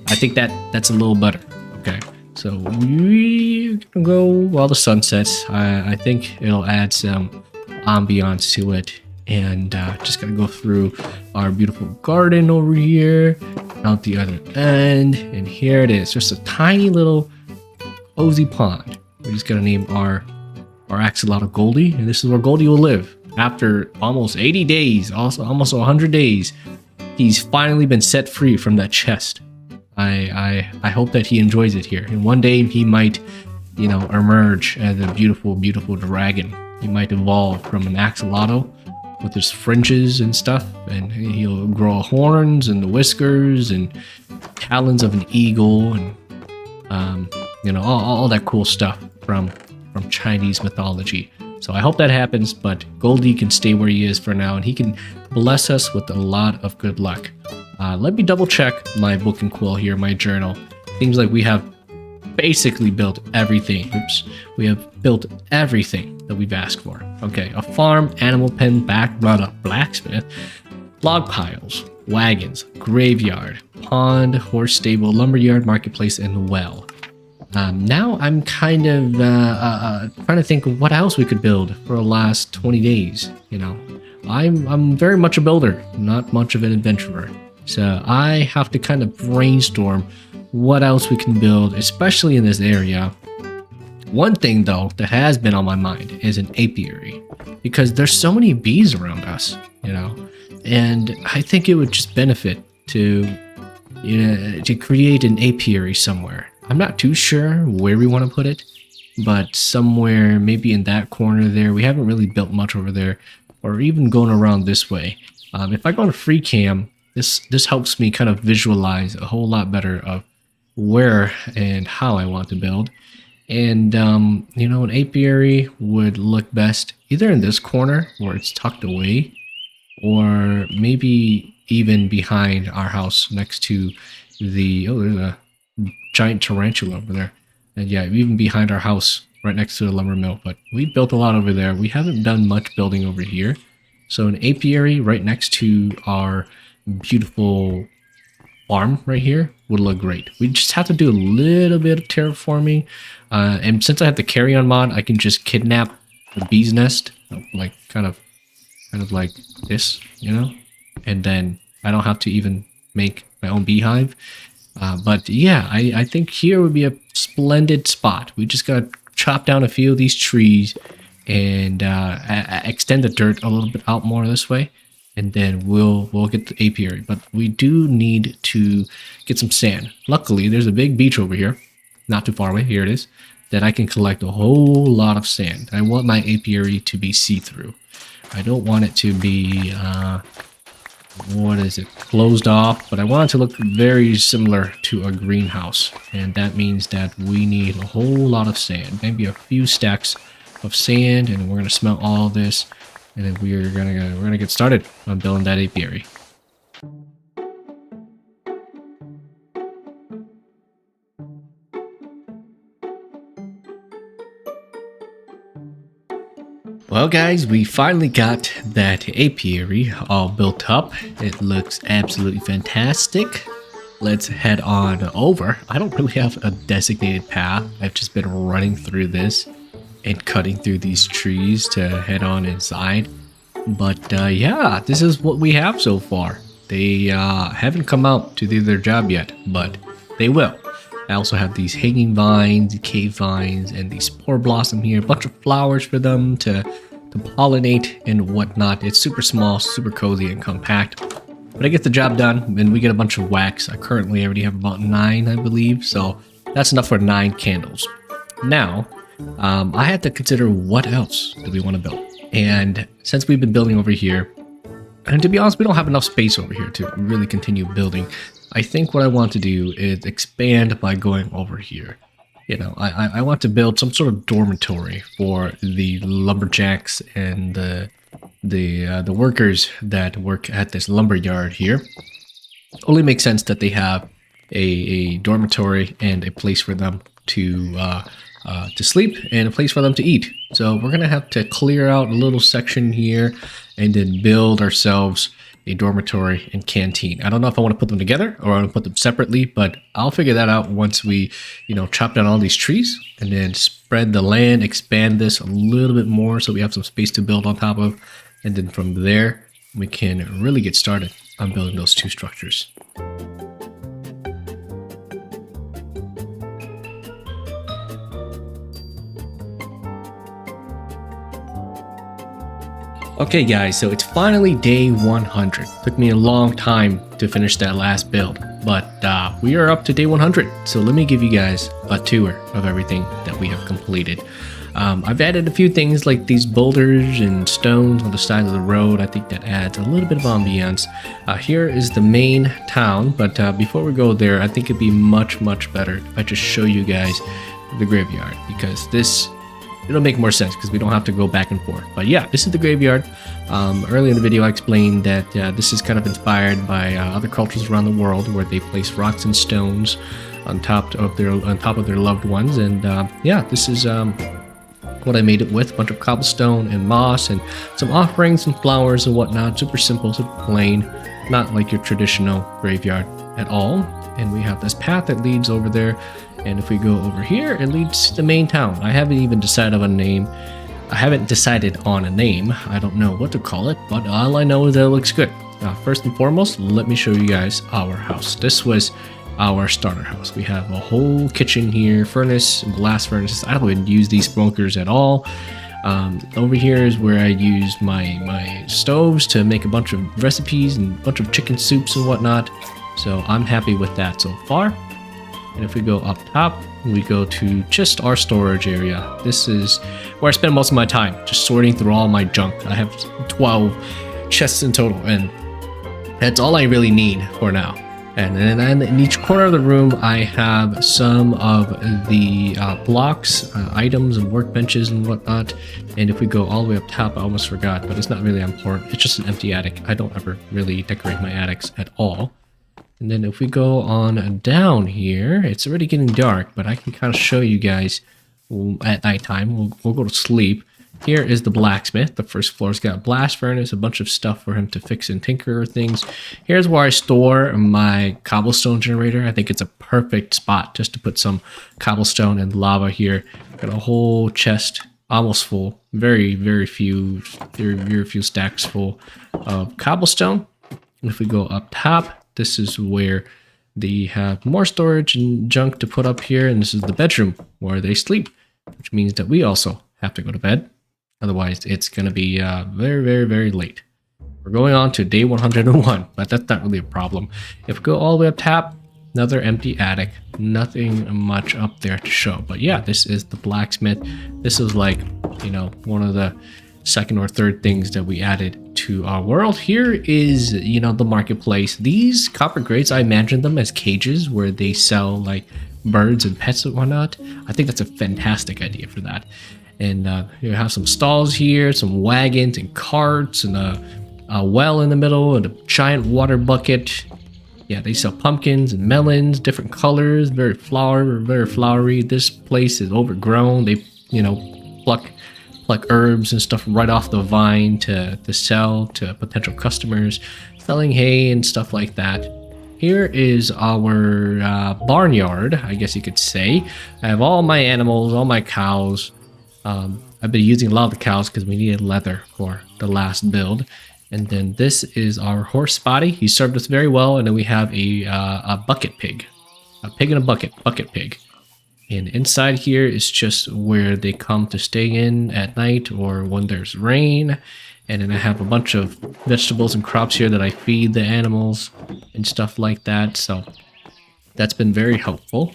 I think that's a little better. Okay, so we can go while the sun sets. I think it'll add some ambiance to it. And just gonna go through our beautiful garden over here, out the other end, and here it is, just a tiny little cozy pond. We're just gonna name our axolotl Goldie, and this is where Goldie will live. After almost 80 days, also almost 100 days, he's finally been set free from that chest. I hope that he enjoys it here, and one day he might, you know, emerge as a beautiful dragon. He might evolve from an axolotl with his fringes and stuff, and he'll grow horns and the whiskers and talons of an eagle, and you know, all that cool stuff from Chinese mythology. So I hope that happens, but Goldie can stay where he is for now, and he can bless us with a lot of good luck. Let me double check my book and quill here, my journal. Seems like we have basically built everything. Oops. We have built everything that we've asked for. Okay, a farm, animal pen, blacksmith, log piles, wagons, graveyard, pond, horse stable, lumberyard, marketplace, and well. Now I'm kind of trying to think of what else we could build for the last 20 days. You know, I'm very much a builder, not much of an adventurer. So I have to kind of brainstorm what else we can build, especially in this area. One thing though that has been on my mind is an apiary, because there's so many bees around us, you know, and I think it would just benefit to, you know, to create an apiary somewhere. I'm not too sure where we want to put it, but somewhere maybe in that corner there. We haven't really built much over there, or even going around this way. If I go to free cam, this helps me kind of visualize a whole lot better of where and how I want to build. And you know, an apiary would look best either in this corner where it's tucked away, or maybe even behind our house next to the, oh, there's a giant tarantula over there. And yeah, even behind our house right next to the lumber mill. But we built a lot over there. We haven't done much building over here. So an apiary right next to our beautiful farm right here would look great. We just have to do a little bit of terraforming. And since I have the carry-on mod, I can just kidnap the bee's nest, like kind of like this, you know? And then I don't have to even make my own beehive. But yeah, I think here would be a splendid spot. We just gotta chop down a few of these trees and extend the dirt a little bit out more this way, and then we'll get the apiary. But we do need to get some sand. Luckily, there's a big beach over here, not too far away. Here it is. That I can collect a whole lot of sand. I want my apiary to be see-through. I don't want it to be what is it, closed off, but I want it to look very similar to a greenhouse, and that means that we need a whole lot of sand, maybe a few stacks of sand, and we're gonna smelt all this, and then we're gonna get started on building that apiary. Well guys, we finally got that apiary all built up. It looks absolutely fantastic. Let's head on over. I don't really have a designated path. I've just been running through this and cutting through these trees to head on inside. But yeah, this is what we have so far. They haven't come out to do their job yet, but they will. I also have these hanging vines, cave vines, and these spore blossom here. A bunch of flowers for them to pollinate and whatnot. It's super small, super cozy and compact. But I get the job done, and we get a bunch of wax. I currently already have about 9, I believe. So that's enough for 9 candles. Now, I had to consider what else do we want to build. And since we've been building over here, and to be honest, we don't have enough space over here to really continue building. I think what I want to do is expand by going over here. You know, I want to build some sort of dormitory for the lumberjacks and the workers that work at this lumber yard here. Only makes sense that they have a dormitory and a place for them to sleep and a place for them to eat. So we're gonna have to clear out a little section here and then build ourselves a dormitory and canteen. I don't know if I want to put them together or I want to put them separately, but I'll figure that out once we, you know, chop down all these trees and then spread the land, expand this a little bit more so we have some space to build on top of. And then from there, we can really get started on building those 2 structures. Okay guys, so it's finally day 100. Took me a long time to finish that last build, but we are up to day 100. So let me give you guys a tour of everything that we have completed. I've added a few things like these boulders and stones on the side of the road. I think that adds a little bit of ambiance. Here is the main town, but before we go there, I think it'd be much better if I just show you guys the graveyard, because it'll make more sense because we don't have to go back and forth. But yeah, this is the graveyard. Earlier in the video, I explained that this is kind of inspired by other cultures around the world where they place rocks and stones on top of their loved ones. And yeah, this is what I made it with: a bunch of cobblestone and moss and some offerings and flowers and whatnot. Super simple, super plain, not like your traditional graveyard at all. And we have this path that leads over there. And if we go over here, it leads to the main town. I haven't even decided on a name. I don't know what to call it, but all I know is that it looks good. First and foremost, let me show you guys our house. This was our starter house. We have a whole kitchen here, furnace, blast furnaces. I don't even use these smokers at all. Over here is where I use my stoves to make a bunch of recipes and a bunch of chicken soups and whatnot. So I'm happy with that so far. And if we go up top, we go to just our storage area. This is where I spend most of my time, just sorting through all my junk. I have 12 chests in total, and that's all I really need for now. And then in each corner of the room, I have some of the blocks, items, and workbenches and whatnot. And if we go all the way up top, I almost forgot, but it's not really important. It's just an empty attic. I don't ever really decorate my attics at all. And then if we go on down here, it's already getting dark, but I can kind of show you guys at nighttime. We'll go to sleep. Here is the blacksmith. The first floor's got a blast furnace, a bunch of stuff for him to fix and tinker things. Here's where I store my cobblestone generator. I think it's a perfect spot just to put some cobblestone and lava here. Got a whole chest almost full. Very few stacks full of cobblestone. And if we go up top, this is where they have more storage and junk to put up here. And this is the bedroom where they sleep, which means that we also have to go to bed. Otherwise, it's going to be very late. We're going on to day 101, but that's not really a problem. If we go all the way up top, another empty attic. Nothing much up there to show. But yeah, this is the blacksmith. This is like, you know, one of the second or third things that we added to our world. Here is, you know, the marketplace. These copper grates, I imagine them as cages where they sell like birds and pets and whatnot. I think that's a fantastic idea for that. And you have some stalls here, some wagons and carts, and a well in the middle, and a giant water bucket. Yeah, they sell pumpkins and melons, different colors, very flowery. This place is overgrown. They, you know, pluck herbs and stuff right off the vine to sell to potential customers, selling hay and stuff like that. Here is our barnyard, I guess you could say. I have all my animals, all my cows. I've been using a lot of the cows because we needed leather for the last build. And then this is our horse Spotty. He served us very well. And then we have a bucket pig, a pig in a bucket pig. And inside here is just where they come to stay in at night or when there's rain. And then I have a bunch of vegetables and crops here that I feed the animals and stuff like that. So that's been very helpful.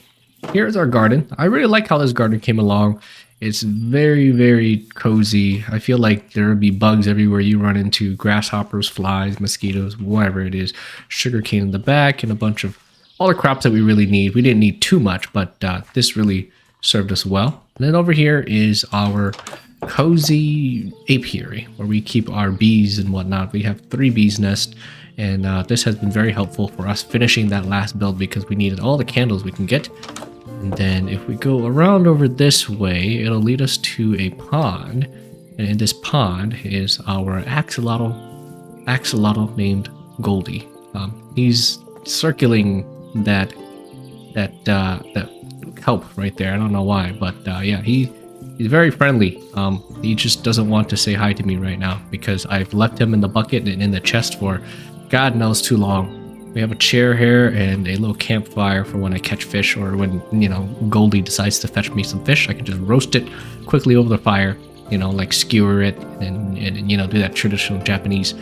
Here's our garden. I really like how this garden came along. It's very cozy. I feel like there would be bugs everywhere you run into, grasshoppers, flies, mosquitoes, whatever it is. Sugarcane in the back and a bunch of all the crops that we really need. We didn't need too much, but this really served us well. And then over here is our cozy apiary where we keep our bees and whatnot. We have 3 bees nest, and this has been very helpful for us finishing that last build because we needed all the candles we can get. And then if we go around over this way, it'll lead us to a pond. And in this pond is our axolotl named Goldie. He's circling that kelp right there. I don't know why, but yeah, he's very friendly. He just doesn't want to say hi to me right now because I've left him in the bucket and in the chest for God knows too long. We have a chair here and a little campfire for when I catch fish or when, you know, Goldie decides to fetch me some fish. I can just roast it quickly over the fire, you know, like skewer it and you know, do that traditional Japanese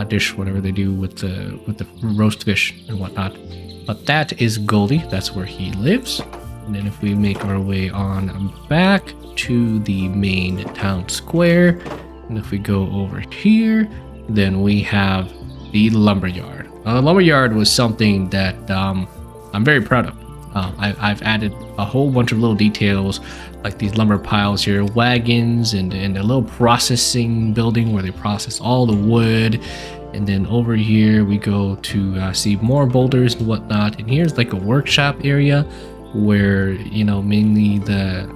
dish, whatever they do with the roast fish and whatnot. But that is Goldie. That's where he lives. And then if we make our way on back to the main town square, and if we go over here, then we have the lumberyard. The lumberyard was something that I'm very proud of. I've added a whole bunch of little details like these lumber piles here, wagons, and a little processing building where they process all the wood. And then over here we go to see more boulders and whatnot. And here's like a workshop area where, you know, mainly the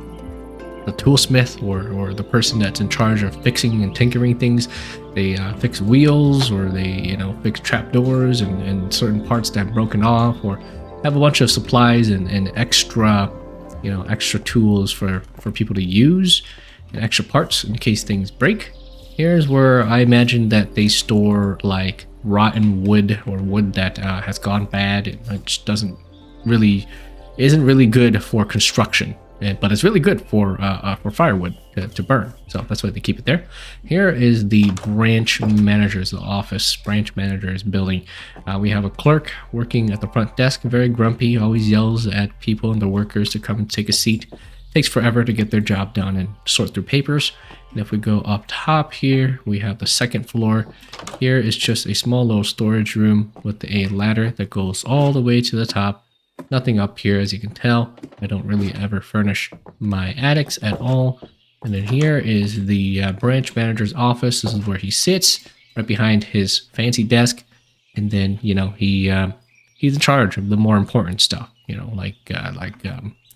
toolsmith or the person that's in charge of fixing and tinkering things, they fix wheels or they, you know, fix trapdoors and certain parts that have broken off, or have a bunch of supplies and extra, you know, extra tools for people to use and extra parts in case things break. Here's where I imagine that they store like rotten wood or wood that has gone bad. It just isn't really good for construction. But it's really good for firewood to burn. So that's why they keep it there. Here is the branch manager's office, branch manager's building. We have a clerk working at the front desk, very grumpy, always yells at people and the workers to come and take a seat. takes forever to get their job done and sort through papers. And if we go up top here, we have the second floor. Here is just a small little storage room with a ladder that goes all the way to the top. Nothing up here, as you can tell. I don't really ever furnish my attics at all. And then here is the branch manager's office. This is where he sits, right behind his fancy desk. And then, you know, he's in charge of the more important stuff, you know, like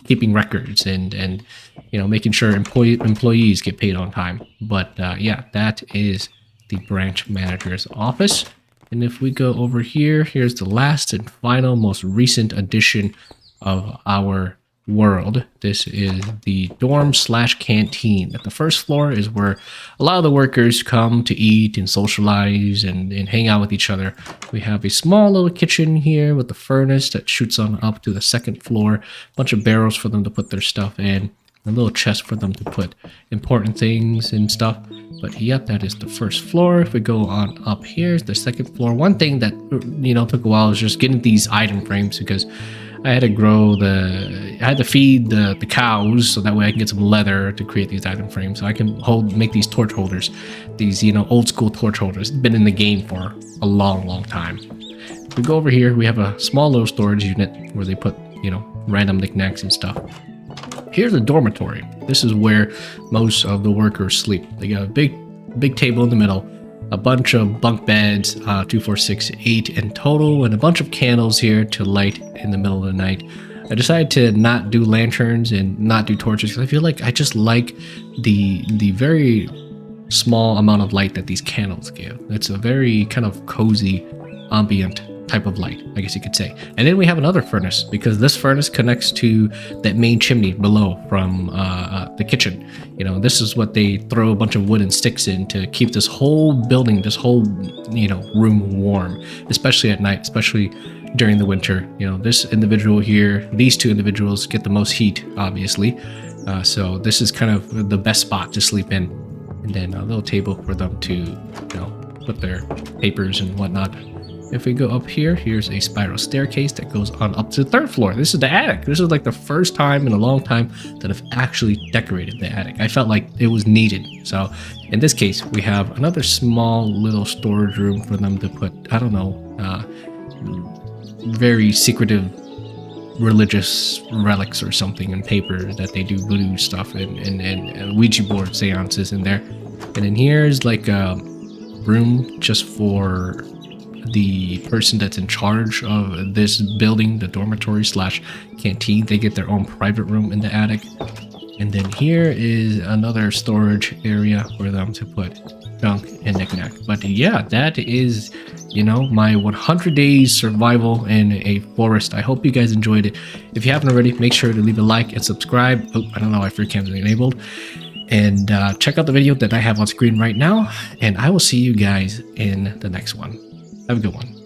keeping records and you know, making sure employees get paid on time. But yeah, that is the branch manager's office. And if we go over here, here's the last and final, most recent addition of our world. This is the dorm / canteen. At the first floor is where a lot of the workers come to eat and socialize and hang out with each other. We have a small little kitchen here with the furnace that shoots on up to the second floor. A bunch of barrels for them to put their stuff in. A little chest for them to put important things and stuff. But yep, that is the first floor. If we go on up here, the second floor. One thing that, you know, took a while is just getting these item frames, because I had to feed the cows so that way I can get some leather to create these item frames. So I can make these torch holders, these, you know, old school torch holders. Been in the game for a long time. If we go over here, we have a small little storage unit where they put, you know, random knickknacks and stuff. Here's a dormitory. This is where most of the workers sleep. They got a big table in the middle, a bunch of bunk beds, 2, 4, 6, 8 in total, and a bunch of candles here to light in the middle of the night. I decided to not do lanterns and not do torches because I feel like I just like the very small amount of light that these candles give. It's a very kind of cozy, ambient type of light, I guess you could say. And then we have another furnace, because this furnace connects to that main chimney below from the kitchen. You know, this is what they throw a bunch of wood and sticks in to keep this whole building, this whole, you know, room warm, especially at night, especially during the winter. You know, this individual here, these two individuals get the most heat, obviously. So this is kind of the best spot to sleep in. And then a little table for them to, you know, put their papers and whatnot. If we go up here, here's a spiral staircase that goes on up to the third floor. This is the attic. This is like the first time in a long time that I've actually decorated the attic. I felt like it was needed. So in this case, we have another small little storage room for them to put, I don't know, very secretive religious relics or something and paper that they do voodoo stuff and Ouija board seances in there. And then here's like a room just for the person that's in charge of this building, the dormitory / canteen. They get their own private room in the attic. And then here is another storage area for them to put junk and knickknack. But yeah, that is, you know, my 100 days survival in a forest. I hope you guys enjoyed it. If you haven't already, make sure to leave a like and subscribe. Oh, I don't know why free cam is enabled. And check out the video that I have on screen right now. And I will see you guys in the next one. Have a good one.